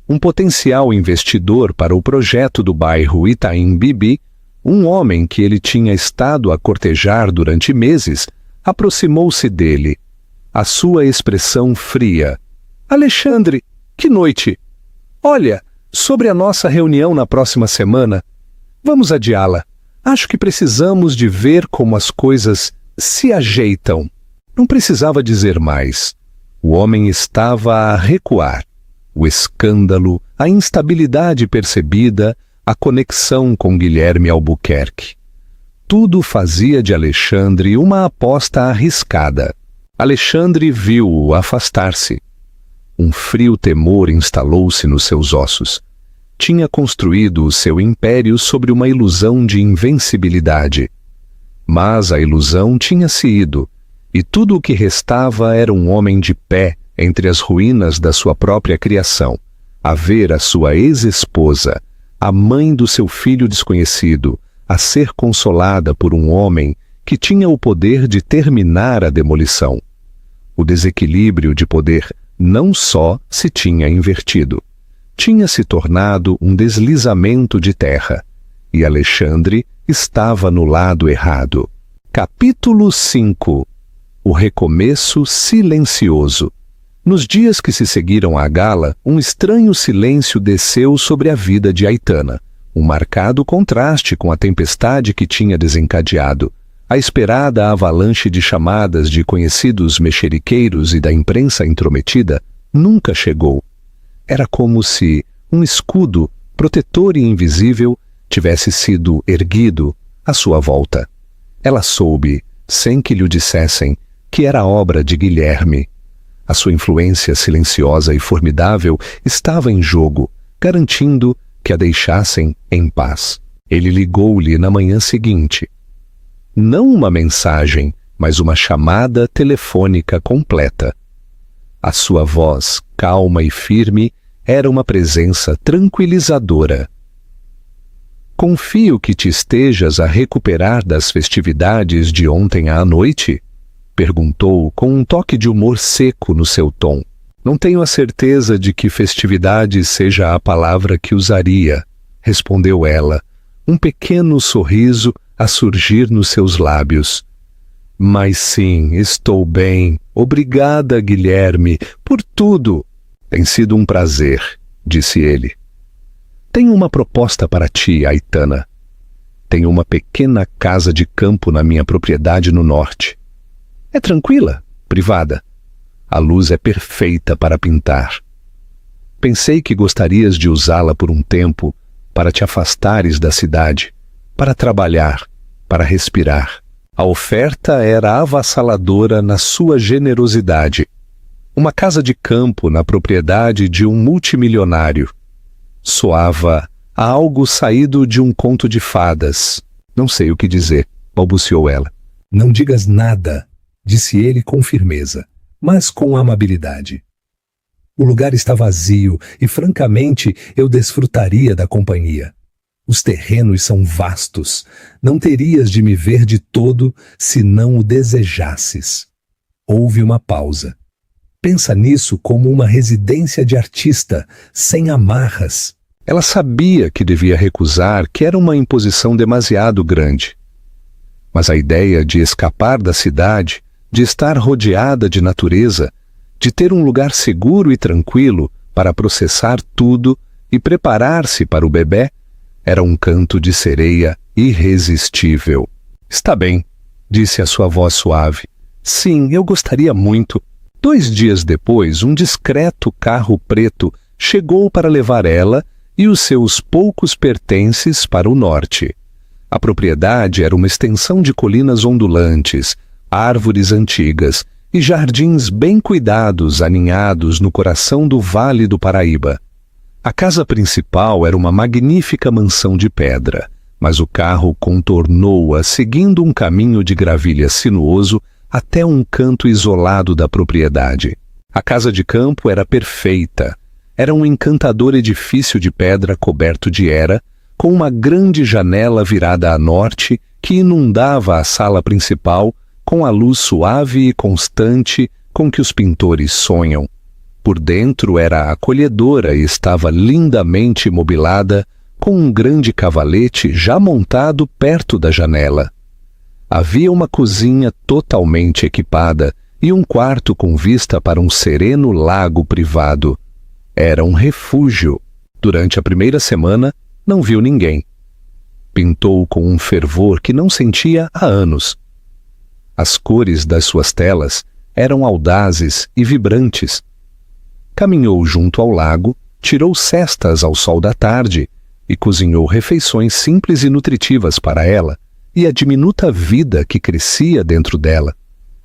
Um potencial investidor para o projeto do bairro Itaim Bibi, um homem que ele tinha estado a cortejar durante meses, aproximou-se dele. A sua expressão fria. "Alexandre, que noite! Olha, sobre a nossa reunião na próxima semana, vamos adiá-la. Acho que precisamos de ver como as coisas se ajeitam." Não precisava dizer mais. O homem estava a recuar. O escândalo, a instabilidade percebida, a conexão com Guilherme Albuquerque. Tudo fazia de Alexandre uma aposta arriscada. Alexandre viu-o afastar-se. Um frio temor instalou-se nos seus ossos. Tinha construído o seu império sobre uma ilusão de invencibilidade. Mas a ilusão tinha se ido, e tudo o que restava era um homem de pé entre as ruínas da sua própria criação, a ver a sua ex-esposa, a mãe do seu filho desconhecido, a ser consolada por um homem que tinha o poder de terminar a demolição. O desequilíbrio de poder não só se tinha invertido, tinha se tornado um deslizamento de terra, e Alexandre estava no lado errado. Capítulo 5. O recomeço silencioso. Nos dias que se seguiram à gala, um estranho silêncio desceu sobre a vida de Aitana, um marcado contraste com a tempestade que tinha desencadeado. A esperada avalanche de chamadas de conhecidos mexeriqueiros e da imprensa intrometida nunca chegou. Era como se um escudo, protetor e invisível, tivesse sido erguido à sua volta. Ela soube, sem que lhe o dissessem, que era obra de Guilherme. A sua influência silenciosa e formidável estava em jogo, garantindo que a deixassem em paz. Ele ligou-lhe na manhã seguinte. Não uma mensagem, mas uma chamada telefônica completa. A sua voz, calma e firme, era uma presença tranquilizadora. Confio que te estejas a recuperar das festividades de ontem à noite? Perguntou com um toque de humor seco no seu tom. Não tenho a certeza de que festividade seja a palavra que usaria, respondeu ela, um pequeno sorriso a surgir nos seus lábios. Mas sim, estou bem. Obrigada, Guilherme, por tudo. Tem sido um prazer, disse ele. Tenho uma proposta para ti, Aitana. Tenho uma pequena casa de campo na minha propriedade no norte. É tranquila, privada. A luz é perfeita para pintar. Pensei que gostarias de usá-la por um tempo para te afastares da cidade, para trabalhar, para respirar. A oferta era avassaladora na sua generosidade. Uma casa de campo na propriedade de um multimilionário. Soava a algo saído de um conto de fadas. Não sei o que dizer, balbuciou ela. Não digas nada, disse ele com firmeza, mas com amabilidade. O lugar está vazio e, francamente, eu desfrutaria da companhia. Os terrenos são vastos. Não terias de me ver de todo se não o desejasses. Houve uma pausa. Pensa nisso como uma residência de artista, sem amarras. Ela sabia que devia recusar, que era uma imposição demasiado grande. Mas a ideia de escapar da cidade, de estar rodeada de natureza, de ter um lugar seguro e tranquilo para processar tudo e preparar-se para o bebê, era um canto de sereia irresistível. Está bem, disse a sua voz suave. Sim, eu gostaria muito. 2 dias depois, um discreto carro preto chegou para levar ela e os seus poucos pertences para o norte. A propriedade era uma extensão de colinas ondulantes, árvores antigas e jardins bem cuidados aninhados no coração do Vale do Paraíba. A casa principal era uma magnífica mansão de pedra, mas o carro contornou-a seguindo um caminho de gravilha sinuoso até um canto isolado da propriedade. A casa de campo era perfeita. Era um encantador edifício de pedra coberto de era, com uma grande janela virada a norte que inundava a sala principal com a luz suave e constante com que os pintores sonham. Por dentro era acolhedora e estava lindamente mobilada com um grande cavalete já montado perto da janela. Havia uma cozinha totalmente equipada e um quarto com vista para um sereno lago privado. Era um refúgio. Durante a primeira semana, não viu ninguém. Pintou com um fervor que não sentia há anos. As cores das suas telas eram audazes e vibrantes. Caminhou junto ao lago, tirou cestas ao sol da tarde e cozinhou refeições simples e nutritivas para ela e a diminuta vida que crescia dentro dela.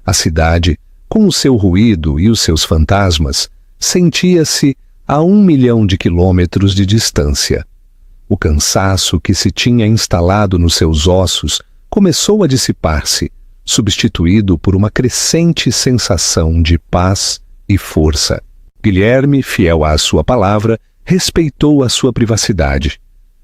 A cidade, com o seu ruído e os seus fantasmas, sentia-se a 1 milhão de quilômetros de distância. O cansaço que se tinha instalado nos seus ossos começou a dissipar-se, substituído por uma crescente sensação de paz e força. Guilherme, fiel à sua palavra, respeitou a sua privacidade,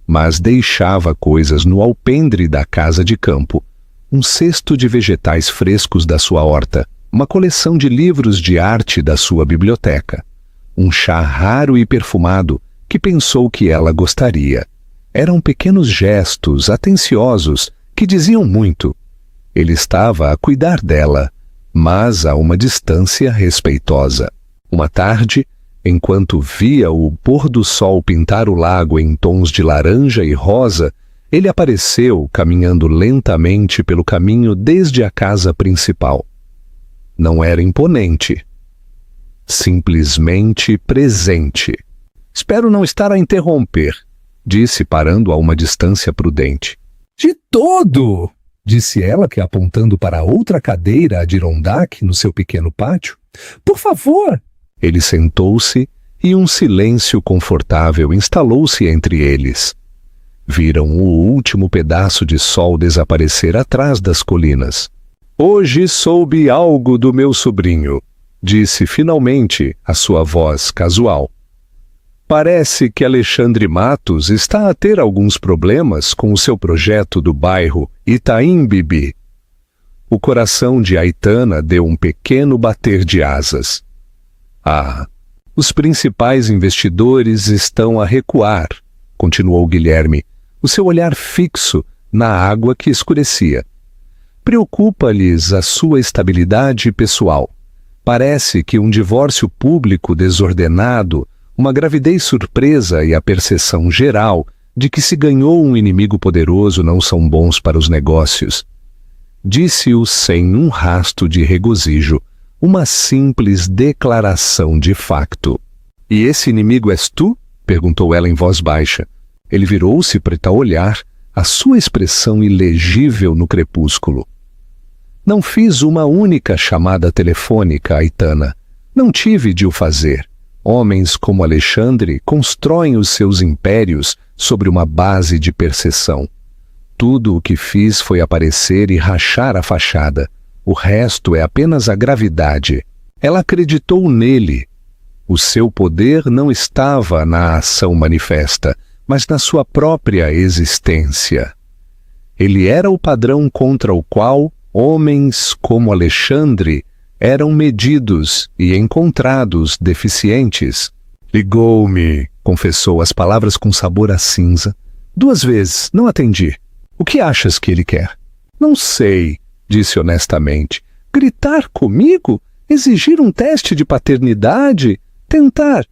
mas deixava coisas no alpendre da casa de campo, um cesto de vegetais frescos da sua horta, uma coleção de livros de arte da sua biblioteca, um chá raro e perfumado que pensou que ela gostaria. Eram pequenos gestos atenciosos que diziam muito. Ele estava a cuidar dela, mas a uma distância respeitosa. Uma tarde, enquanto via o pôr do sol pintar o lago em tons de laranja e rosa, ele apareceu caminhando lentamente pelo caminho desde a casa principal. Não era imponente, simplesmente presente. Espero não estar a interromper, disse parando a uma distância prudente. De todo! Disse ela, que apontando para outra cadeira adirondaque no seu pequeno pátio. Por favor! Ele sentou-se e um silêncio confortável instalou-se entre eles. Viram o último pedaço de sol desaparecer atrás das colinas. Hoje soube algo do meu sobrinho, disse finalmente a sua voz casual. Parece que Alexandre Matos está a ter alguns problemas com o seu projeto do bairro Itaim Bibi. O coração de Aitana deu um pequeno bater de asas. Ah, os principais investidores estão a recuar, continuou Guilherme, o seu olhar fixo na água que escurecia. Preocupa-lhes a sua estabilidade pessoal. Parece que um divórcio público desordenado, uma gravidez surpresa e a percepção geral de que se ganhou um inimigo poderoso não são bons para os negócios. Disse-o sem um rasto de regozijo, uma simples declaração de facto. E esse inimigo és tu? Perguntou ela em voz baixa. Ele virou-se para olhar, a sua expressão ilegível no crepúsculo. Não fiz uma única chamada telefônica, Aitana. Não tive de o fazer. Homens como Alexandre constroem os seus impérios sobre uma base de percepção. Tudo o que fiz foi aparecer e rachar a fachada. O resto é apenas a gravidade. Ela acreditou nele. O seu poder não estava na ação manifesta, mas na sua própria existência. Ele era o padrão contra o qual homens como Alexandre eram medidos e encontrados deficientes. Ligou-me, confessou as palavras com sabor a cinza. 2 vezes, não atendi. O que achas que ele quer? Não sei, disse honestamente. Gritar comigo? Exigir um teste de paternidade? Tentar.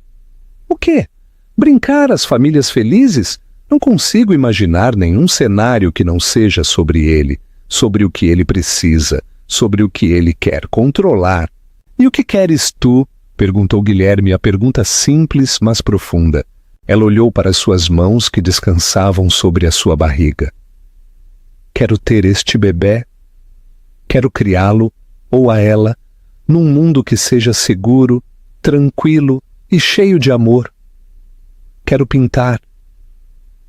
O quê? Brincar as famílias felizes? Não consigo imaginar nenhum cenário que não seja sobre ele, sobre o que ele precisa, sobre o que ele quer controlar. E o que queres tu? Perguntou Guilherme, a pergunta simples, mas profunda. Ela olhou para suas mãos que descansavam sobre a sua barriga. Quero ter este bebé. Quero criá-lo, ou a ela, num mundo que seja seguro, tranquilo e cheio de amor. Quero pintar.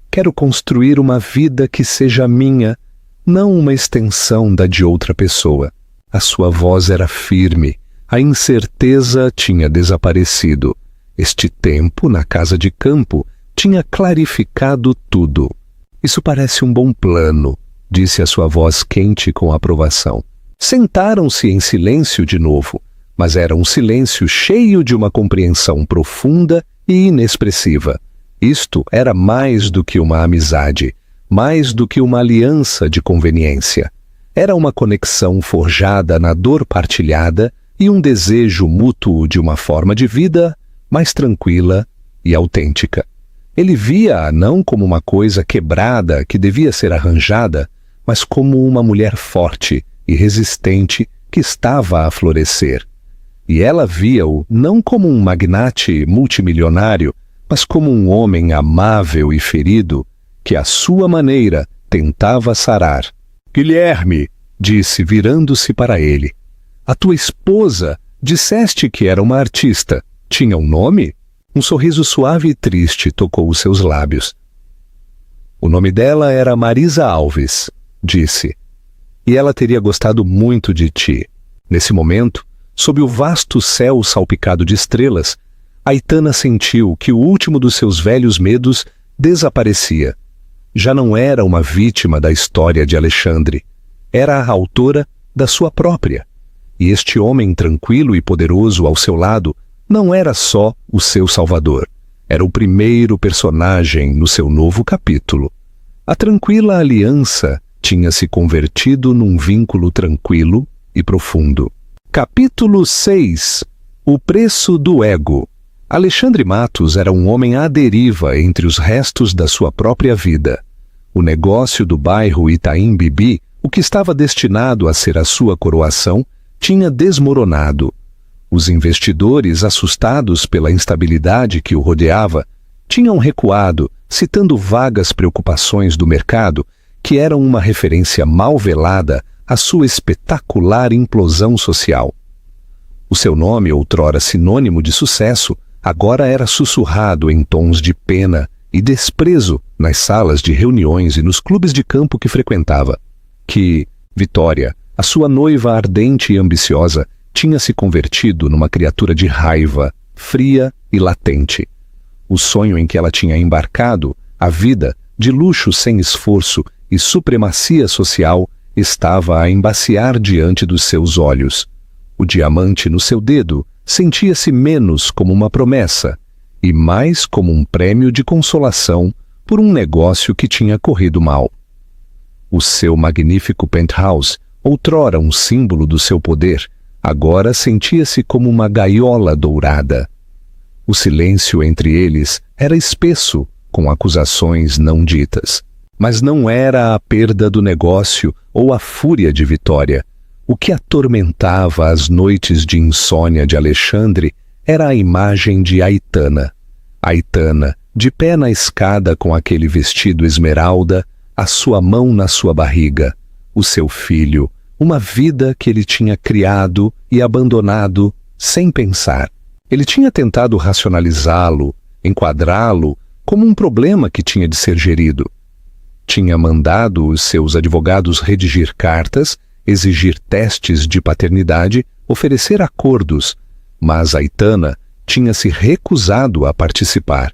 Quero construir uma vida que seja minha, não uma extensão da de outra pessoa. A sua voz era firme, a incerteza tinha desaparecido. Este tempo, na casa de campo, tinha clarificado tudo. Isso parece um bom plano, disse a sua voz quente com aprovação. Sentaram-se em silêncio de novo, mas era um silêncio cheio de uma compreensão profunda e inexpressiva. Isto era mais do que uma amizade, mais do que uma aliança de conveniência. Era uma conexão forjada na dor partilhada e um desejo mútuo de uma forma de vida mais tranquila e autêntica. Ele via-a não como uma coisa quebrada que devia ser arranjada, mas como uma mulher forte e resistente que estava a florescer. E ela via-o não como um magnate multimilionário, mas como um homem amável e ferido, que à sua maneira tentava sarar. Guilherme, disse virando-se para ele, a tua esposa disseste que era uma artista. Tinha um nome? Um sorriso suave e triste tocou os seus lábios. O nome dela era Marisa Alves, disse. E ela teria gostado muito de ti. Nesse momento, sob o vasto céu salpicado de estrelas, Aitana sentiu que o último dos seus velhos medos desaparecia. Já não era uma vítima da história de Alexandre. Era a autora da sua própria. E este homem tranquilo e poderoso ao seu lado não era só o seu salvador. Era o primeiro personagem no seu novo capítulo. A tranquila aliança tinha se convertido num vínculo tranquilo e profundo. Capítulo 6. O preço do ego. Alexandre Matos era um homem à deriva entre os restos da sua própria vida. O negócio do bairro Itaim Bibi, o que estava destinado a ser a sua coroação, tinha desmoronado. Os investidores, assustados pela instabilidade que o rodeava, tinham recuado, citando vagas preocupações do mercado, que eram uma referência mal velada à sua espetacular implosão social. O seu nome, outrora sinônimo de sucesso, agora era sussurrado em tons de pena e desprezo nas salas de reuniões e nos clubes de campo que frequentava. Que Vitória, a sua noiva ardente e ambiciosa, tinha se convertido numa criatura de raiva, fria e latente. O sonho em que ela tinha embarcado, a vida, de luxo sem esforço e supremacia social, estava a embaciar diante dos seus olhos. O diamante no seu dedo sentia-se menos como uma promessa e mais como um prêmio de consolação por um negócio que tinha corrido mal. O seu magnífico penthouse, outrora um símbolo do seu poder, agora sentia-se como uma gaiola dourada. O silêncio entre eles era espesso, com acusações não ditas. Mas não era a perda do negócio ou a fúria de Vitória. O que atormentava as noites de insônia de Alexandre era a imagem de Aitana. Aitana, de pé na escada com aquele vestido esmeralda, a sua mão na sua barriga, o seu filho, uma vida que ele tinha criado e abandonado sem pensar. Ele tinha tentado racionalizá-lo, enquadrá-lo como um problema que tinha de ser gerido. Tinha mandado os seus advogados redigir cartas, exigir testes de paternidade, oferecer acordos, mas Aitana tinha se recusado a participar.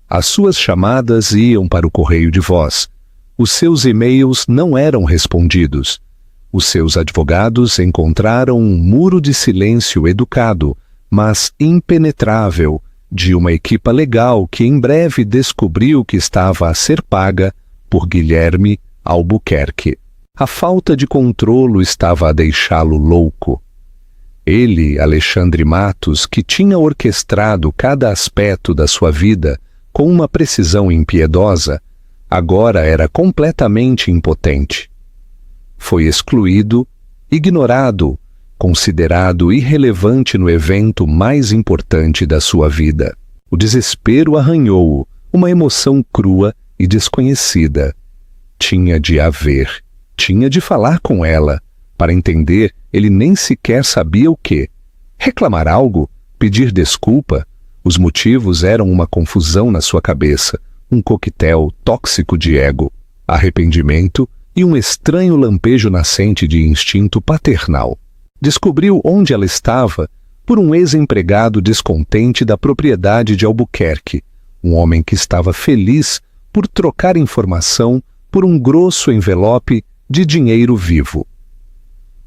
As suas chamadas iam para o correio de voz. Os seus e-mails não eram respondidos. Os seus advogados encontraram um muro de silêncio educado, mas impenetrável, de uma equipa legal que em breve descobriu que estava a ser paga por Guilherme Albuquerque. A falta de controlo estava a deixá-lo louco. Ele, Alexandre Matos, que tinha orquestrado cada aspecto da sua vida com uma precisão impiedosa, agora era completamente impotente. Foi excluído, ignorado, considerado irrelevante no evento mais importante da sua vida. O desespero arranhou-o, uma emoção crua e desconhecida. Tinha de haver, tinha de falar com ela. Para entender, ele nem sequer sabia o que. Reclamar algo? Pedir desculpa? Os motivos eram uma confusão na sua cabeça, um coquetel tóxico de ego, arrependimento e um estranho lampejo nascente de instinto paternal. Descobriu onde ela estava por um ex-empregado descontente da propriedade de Albuquerque, um homem que estava feliz por trocar informação por um grosso envelope de dinheiro vivo.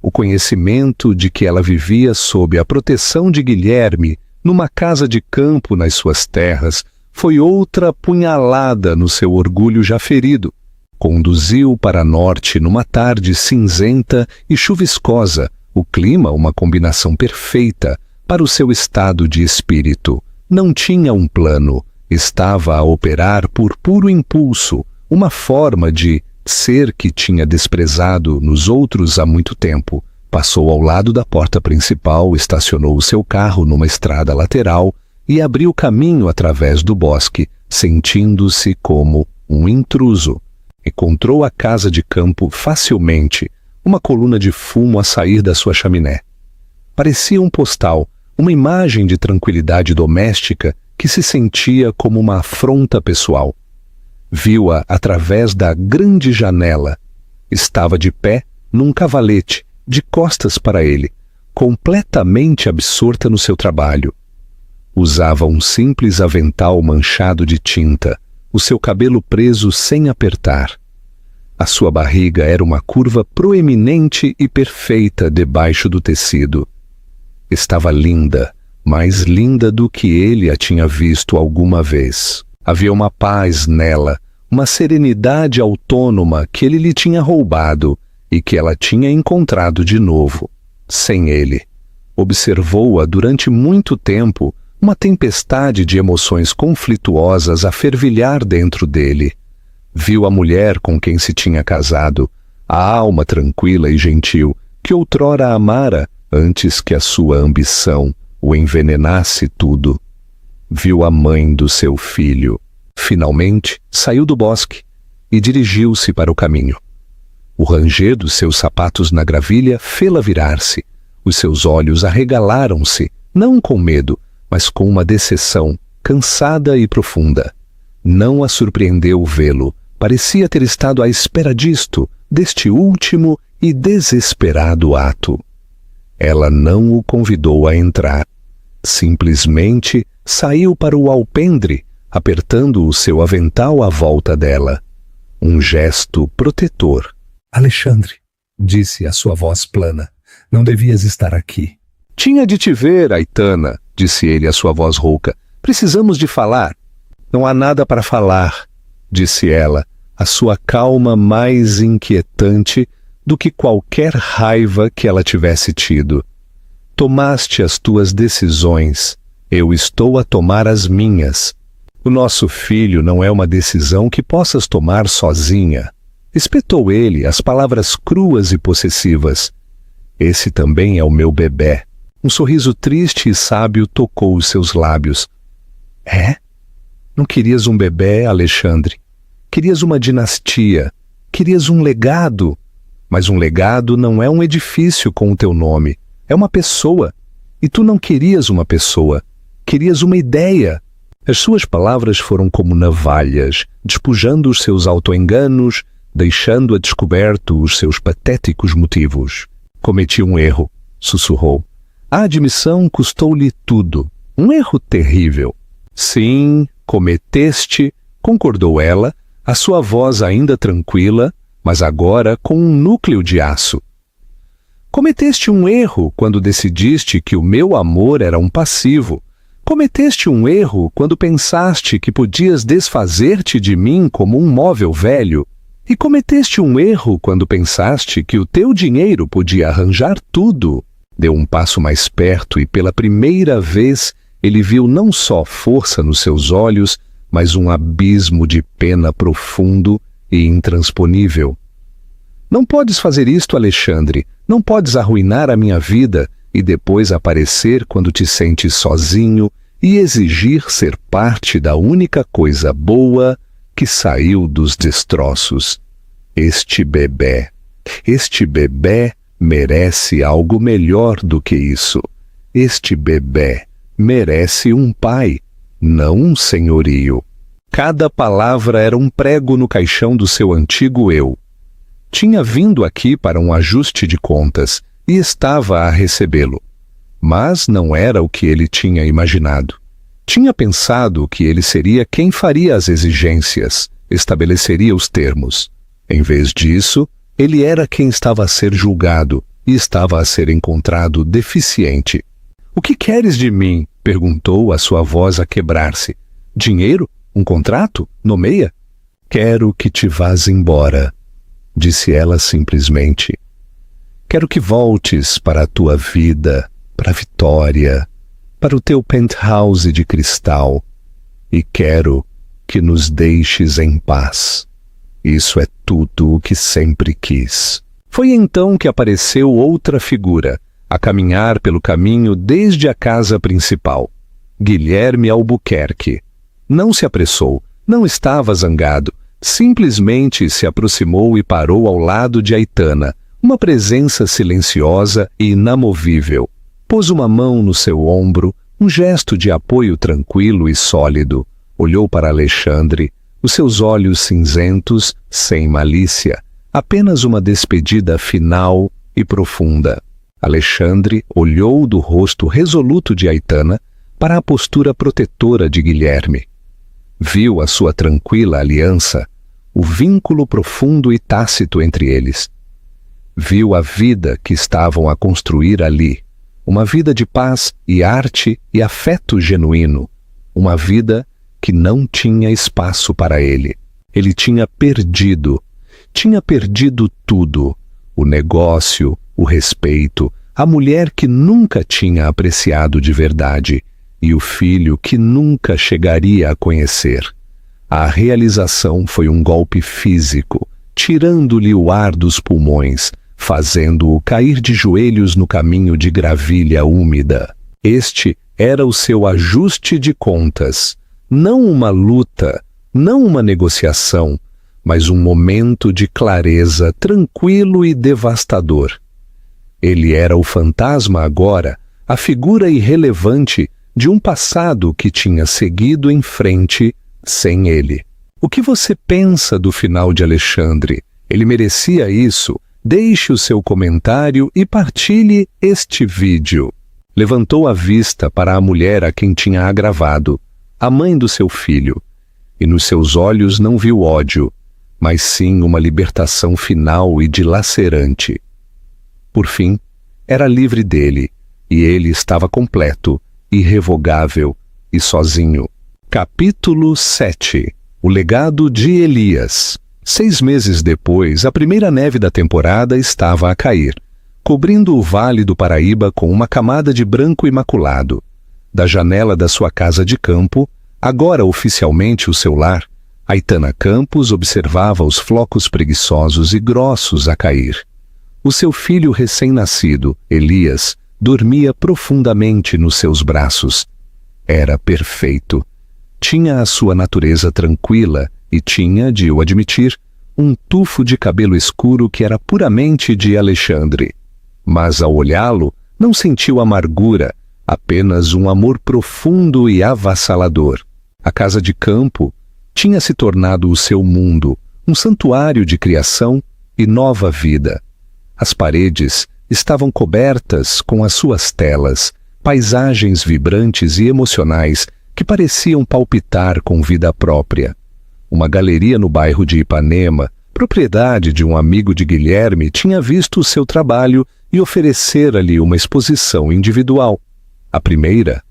O conhecimento de que ela vivia sob a proteção de Guilherme numa casa de campo nas suas terras foi outra punhalada no seu orgulho já ferido. Conduziu para norte numa tarde cinzenta e chuviscosa, o clima uma combinação perfeita para o seu estado de espírito. Não tinha um plano, estava a operar por puro impulso, uma forma de ser que tinha desprezado nos outros há muito tempo. Passou ao lado da porta principal, estacionou o seu carro numa estrada lateral e abriu caminho através do bosque, sentindo-se como um intruso. Encontrou a casa de campo facilmente, uma coluna de fumo a sair da sua chaminé. Parecia um postal, uma imagem de tranquilidade doméstica que se sentia como uma afronta pessoal. Viu-a através da grande janela. Estava de pé num cavalete, de costas para ele, completamente absorta no seu trabalho. Usava um simples avental manchado de tinta, o seu cabelo preso sem apertar. A sua barriga era uma curva proeminente e perfeita debaixo do tecido. Estava linda, mais linda do que ele a tinha visto alguma vez. Havia uma paz nela, uma serenidade autônoma que ele lhe tinha roubado e que ela tinha encontrado de novo, sem ele. Observou-a durante muito tempo, uma tempestade de emoções conflituosas a fervilhar dentro dele. Viu a mulher com quem se tinha casado, a alma tranquila e gentil, que outrora amara antes que a sua ambição o envenenasse tudo. Viu a mãe do seu filho. Finalmente, saiu do bosque e dirigiu-se para o caminho. O ranger dos seus sapatos na gravilha fê-la virar-se. Os seus olhos arregalaram-se, não com medo, mas com uma decepção, cansada e profunda. Não a surpreendeu vê-lo. Parecia ter estado à espera disto, deste último e desesperado ato. Ela não o convidou a entrar. Simplesmente saiu para o alpendre, apertando o seu avental à volta dela. Um gesto protetor. Alexandre, disse a sua voz plana, não devias estar aqui. Tinha de te ver, Aitana, disse ele a sua voz rouca. Precisamos de falar. Não há nada para falar, disse ela, a sua calma mais inquietante do que qualquer raiva que ela tivesse tido. Tomaste as tuas decisões, eu estou a tomar as minhas. O nosso filho não é uma decisão que possas tomar sozinha. Espetou ele as palavras cruas e possessivas. Esse também é o meu bebé. Um sorriso triste e sábio tocou os seus lábios. É? Não querias um bebé, Alexandre? Querias uma dinastia. Querias um legado. Mas um legado não é um edifício com o teu nome. É uma pessoa. E tu não querias uma pessoa. Querias uma ideia. As suas palavras foram como navalhas, despojando os seus autoenganos, deixando a descoberto os seus patéticos motivos. Cometi um erro, sussurrou. A admissão custou-lhe tudo. Um erro terrível. Sim, cometeste, concordou ela, a sua voz ainda tranquila, mas agora com um núcleo de aço. Cometeste um erro quando decidiste que o meu amor era um passivo. Cometeste um erro quando pensaste que podias desfazer-te de mim como um móvel velho. E cometeste um erro quando pensaste que o teu dinheiro podia arranjar tudo. Deu um passo mais perto e pela primeira vez ele viu não só força nos seus olhos, mas um abismo de pena profundo e intransponível. Não podes fazer isto, Alexandre. Não podes arruinar a minha vida e depois aparecer quando te sentes sozinho e exigir ser parte da única coisa boa que saiu dos destroços. Este bebé merece algo melhor do que isso. Este bebé merece um pai, não um senhorio. Cada palavra era um prego no caixão do seu antigo eu. Tinha vindo aqui para um ajuste de contas e estava a recebê-lo. Mas não era o que ele tinha imaginado. Tinha pensado que ele seria quem faria as exigências, estabeleceria os termos. Em vez disso, ele era quem estava a ser julgado e estava a ser encontrado deficiente. O que queres de mim? Perguntou a sua voz a quebrar-se. Dinheiro? Um contrato? Nomeia? Quero que te vás embora, disse ela simplesmente. Quero que voltes para a tua vida, para a Vitória, para o teu penthouse de cristal, e quero que nos deixes em paz. Isso é tudo o que sempre quis. Foi então que apareceu outra figura, a caminhar pelo caminho desde a casa principal. Guilherme Albuquerque. Não se apressou, não estava zangado, simplesmente se aproximou e parou ao lado de Aitana, uma presença silenciosa e inamovível. Pôs uma mão no seu ombro, um gesto de apoio tranquilo e sólido. Olhou para Alexandre, os seus olhos cinzentos, sem malícia, apenas uma despedida final e profunda. Alexandre olhou do rosto resoluto de Aitana para a postura protetora de Guilherme. Viu a sua tranquila aliança, o vínculo profundo e tácito entre eles. Viu a vida que estavam a construir ali, uma vida de paz e arte e afeto genuíno, uma vida que não tinha espaço para ele. Ele tinha perdido tudo, o negócio, o respeito, a mulher que nunca tinha apreciado de verdade e o filho que nunca chegaria a conhecer. A realização foi um golpe físico, tirando-lhe o ar dos pulmões, fazendo-o cair de joelhos no caminho de gravilha úmida. Este era o seu ajuste de contas, não uma luta, não uma negociação, mas um momento de clareza tranquilo e devastador. Ele era o fantasma agora, a figura irrelevante de um passado que tinha seguido em frente sem ele. O que você pensa do final de Alexandre? Ele merecia isso? Deixe o seu comentário e partilhe este vídeo. Levantou a vista para a mulher a quem tinha agravado, a mãe do seu filho, e nos seus olhos não viu ódio, mas sim uma libertação final e dilacerante. Por fim, era livre dele, e ele estava completo, irrevogável e sozinho. Capítulo 7. O legado de Elias. 6 meses depois, a primeira neve da temporada estava a cair, cobrindo o Vale do Paraíba com uma camada de branco imaculado. Da janela da sua casa de campo, agora oficialmente o seu lar, Aitana Campos observava os flocos preguiçosos e grossos a cair. O seu filho recém-nascido, Elias, dormia profundamente nos seus braços. Era perfeito. Tinha a sua natureza tranquila e tinha, de o admitir, um tufo de cabelo escuro que era puramente de Alexandre. Mas ao olhá-lo, não sentiu amargura, apenas um amor profundo e avassalador. A casa de campo tinha se tornado o seu mundo, um santuário de criação e nova vida. As paredes estavam cobertas com as suas telas, paisagens vibrantes e emocionais que pareciam palpitar com vida própria. Uma galeria no bairro de Ipanema, propriedade de um amigo de Guilherme, tinha visto o seu trabalho e oferecer-lhe uma exposição individual. A primeira,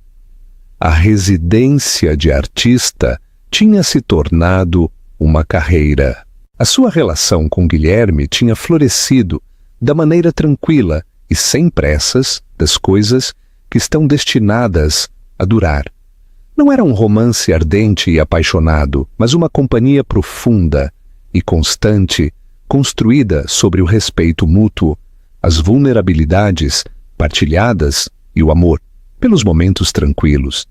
a residência de artista, tinha se tornado uma carreira. A sua relação com Guilherme tinha florescido da maneira tranquila e sem pressas das coisas que estão destinadas a durar. Não era um romance ardente e apaixonado, mas uma companhia profunda e constante, construída sobre o respeito mútuo, as vulnerabilidades partilhadas e o amor pelos momentos tranquilos.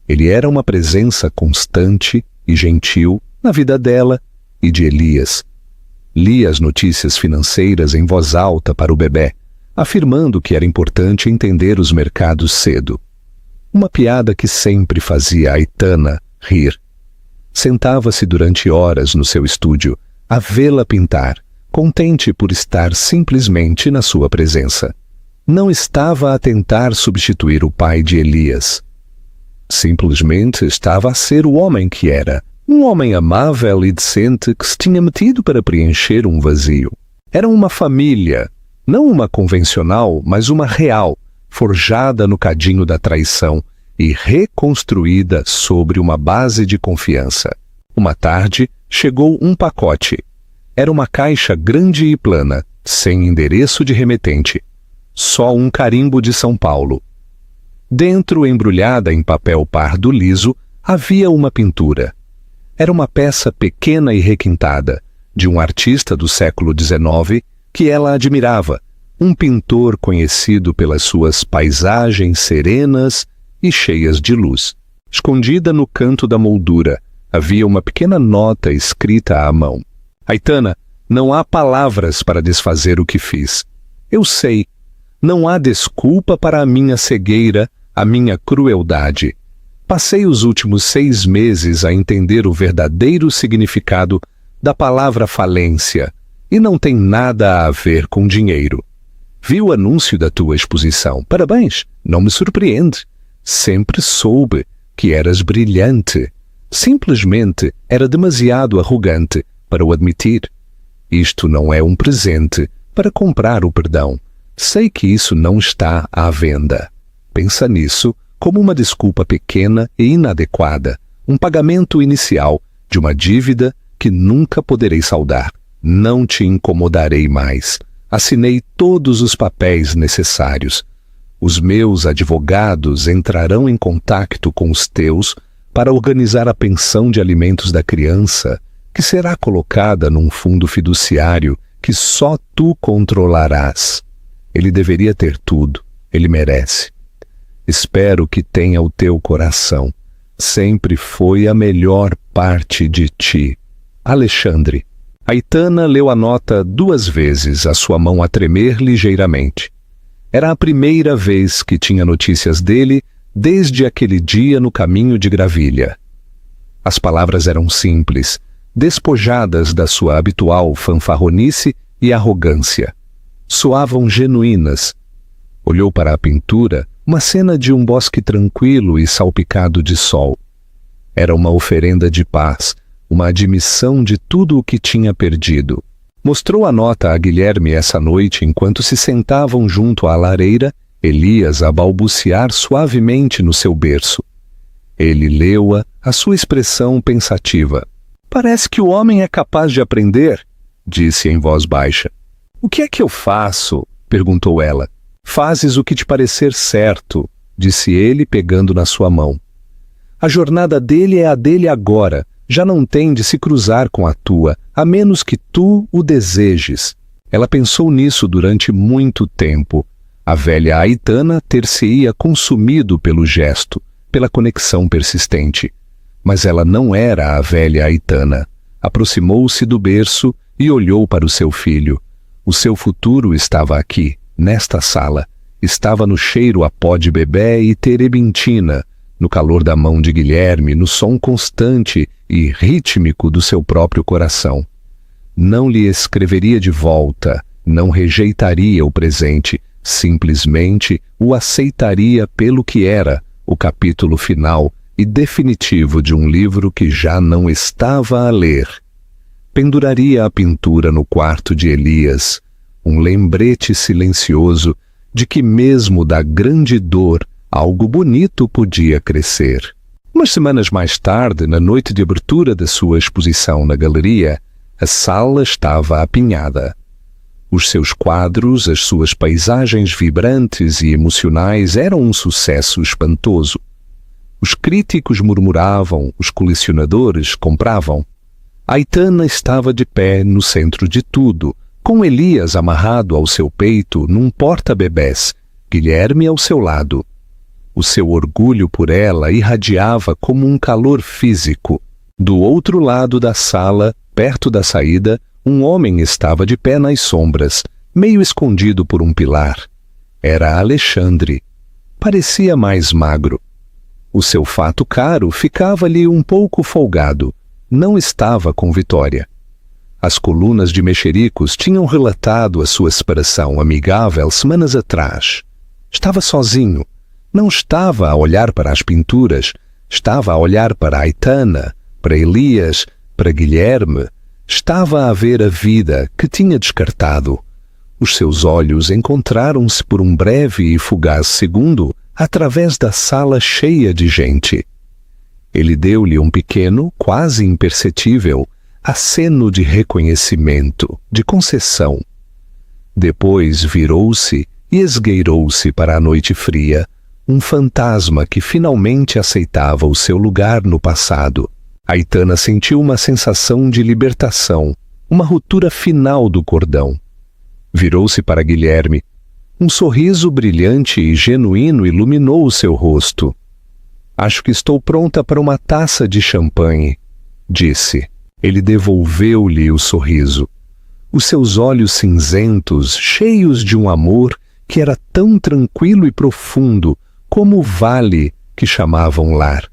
Ele era uma presença constante e gentil na vida dela e de Elias. Lia as notícias financeiras em voz alta para o bebê, afirmando que era importante entender os mercados cedo. Uma piada que sempre fazia Aitana rir. Sentava-se durante horas no seu estúdio, a vê-la pintar, contente por estar simplesmente na sua presença. Não estava a tentar substituir o pai de Elias. Simplesmente estava a ser o homem que era, um homem amável e decente que se tinha metido para preencher um vazio. Era uma família, não uma convencional, mas uma real, forjada no cadinho da traição e reconstruída sobre uma base de confiança. Uma tarde, chegou um pacote. Era uma caixa grande e plana, sem endereço de remetente. Só um carimbo de São Paulo. Dentro, embrulhada em papel pardo liso, havia uma pintura. Era uma peça pequena e requintada, de um artista do século XIX que ela admirava, um pintor conhecido pelas suas paisagens serenas e cheias de luz. Escondida no canto da moldura, havia uma pequena nota escrita à mão. Aitana, não há palavras para desfazer o que fiz. Eu sei. Não há desculpa para a minha cegueira, a minha crueldade. Passei os últimos 6 meses a entender o verdadeiro significado da palavra falência, e não tem nada a ver com dinheiro. Vi o anúncio da tua exposição. Parabéns, não me surpreende. Sempre soube que eras brilhante. Simplesmente era demasiado arrogante para o admitir. Isto não é um presente para comprar o perdão. Sei que isso não está à venda. Pensa nisso como uma desculpa pequena e inadequada, um pagamento inicial de uma dívida que nunca poderei saldar. Não te incomodarei mais. Assinei todos os papéis necessários. Os meus advogados entrarão em contato com os teus para organizar a pensão de alimentos da criança, que será colocada num fundo fiduciário que só tu controlarás. Ele deveria ter tudo. Ele merece. Espero que tenha o teu coração. Sempre foi a melhor parte de ti. Alexandre. Aitana leu a nota 2 vezes, a sua mão a tremer ligeiramente. Era a primeira vez que tinha notícias dele desde aquele dia no caminho de Gravilha. As palavras eram simples, despojadas da sua habitual fanfarronice e arrogância. Soavam genuínas. Olhou para a pintura, uma cena de um bosque tranquilo e salpicado de sol. Era uma oferenda de paz, uma admissão de tudo o que tinha perdido. Mostrou a nota a Guilherme essa noite enquanto se sentavam junto à lareira, Elias a balbuciar suavemente no seu berço. Ele leu-a, a sua expressão pensativa. Parece que o homem é capaz de aprender, disse em voz baixa. O que é que eu faço? Perguntou ela. Fazes o que te parecer certo, disse ele pegando na sua mão. A jornada dele é a dele agora. Já não tem de se cruzar com a tua, a menos que tu o desejes. Ela pensou nisso durante muito tempo. A velha Aitana ter-se-ia consumido pelo gesto, pela conexão persistente. Mas ela não era a velha Aitana. Aproximou-se do berço e olhou para o seu filho. O seu futuro estava aqui, nesta sala. Estava no cheiro a pó de bebé e terebintina, no calor da mão de Guilherme, no som constante e rítmico do seu próprio coração. Não lhe escreveria de volta, não rejeitaria o presente, simplesmente o aceitaria pelo que era, o capítulo final e definitivo de um livro que já não estava a ler. Penduraria a pintura no quarto de Elias, um lembrete silencioso de que mesmo da grande dor algo bonito podia crescer. Umas semanas mais tarde, na noite de abertura da sua exposição na galeria, a sala estava apinhada. Os seus quadros, as suas paisagens vibrantes e emocionais eram um sucesso espantoso. Os críticos murmuravam, os colecionadores compravam. Aitana estava de pé no centro de tudo, com Elias amarrado ao seu peito num porta-bebés, Guilherme ao seu lado. O seu orgulho por ela irradiava como um calor físico. Do outro lado da sala, perto da saída, um homem estava de pé nas sombras, meio escondido por um pilar. Era Alexandre. Parecia mais magro. O seu fato caro ficava-lhe um pouco folgado. Não estava com Vitória. As colunas de mexericos tinham relatado a sua separação amigável semanas atrás. Estava sozinho. Não estava a olhar para as pinturas, estava a olhar para Aitana, para Elias, para Guilherme. Estava a ver a vida que tinha descartado. Os seus olhos encontraram-se por um breve e fugaz segundo através da sala cheia de gente. Ele deu-lhe um pequeno, quase imperceptível, aceno de reconhecimento, de concessão. Depois virou-se e esgueirou-se para a noite fria, um fantasma que finalmente aceitava o seu lugar no passado. Aitana sentiu uma sensação de libertação, uma ruptura final do cordão. Virou-se para Guilherme. Um sorriso brilhante e genuíno iluminou o seu rosto. Acho que estou pronta para uma taça de champanhe, disse. Ele devolveu-lhe o sorriso. Os seus olhos cinzentos, cheios de um amor que era tão tranquilo e profundo como o vale que chamavam lar.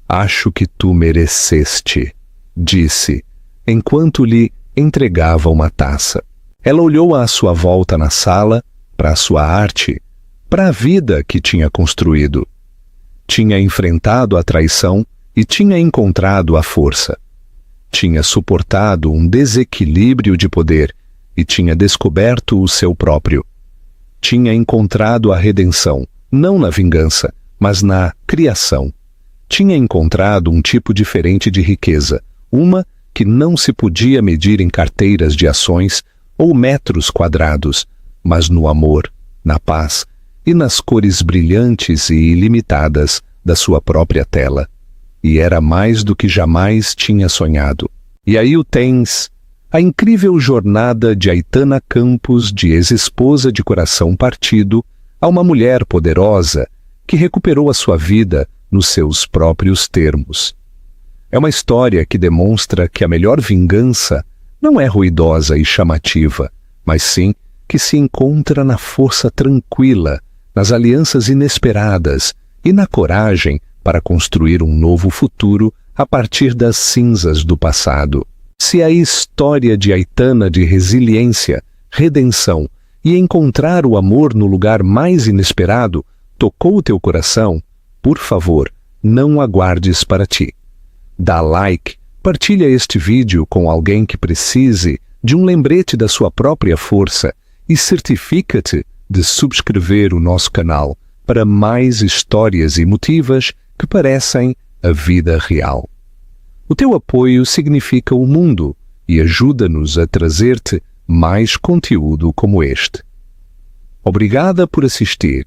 Acho que tu mereceste, disse, enquanto lhe entregava uma taça. Ela olhou à sua volta na sala, para a sua arte, para a vida que tinha construído. Tinha enfrentado a traição e tinha encontrado a força. Tinha suportado um desequilíbrio de poder e tinha descoberto o seu próprio. Tinha encontrado a redenção, não na vingança, mas na criação. Tinha encontrado um tipo diferente de riqueza, uma que não se podia medir em carteiras de ações ou metros quadrados, mas no amor, na paz e nas cores brilhantes e ilimitadas da sua própria tela. E era mais do que jamais tinha sonhado. E aí o tens, a incrível jornada de Aitana Campos, de ex-esposa de coração partido, a uma mulher poderosa que recuperou a sua vida nos seus próprios termos. É uma história que demonstra que a melhor vingança não é ruidosa e chamativa, mas sim que se encontra na força tranquila, nas alianças inesperadas e na coragem para construir um novo futuro a partir das cinzas do passado. Se a história de Aitana de resiliência, redenção e encontrar o amor no lugar mais inesperado tocou o teu coração, por favor, não aguardes para ti. Dá like, partilha este vídeo com alguém que precise de um lembrete da sua própria força e certifica-te de subscrever o nosso canal para mais histórias emotivas que parecem a vida real. O teu apoio significa o mundo e ajuda-nos a trazer-te mais conteúdo como este. Obrigada por assistir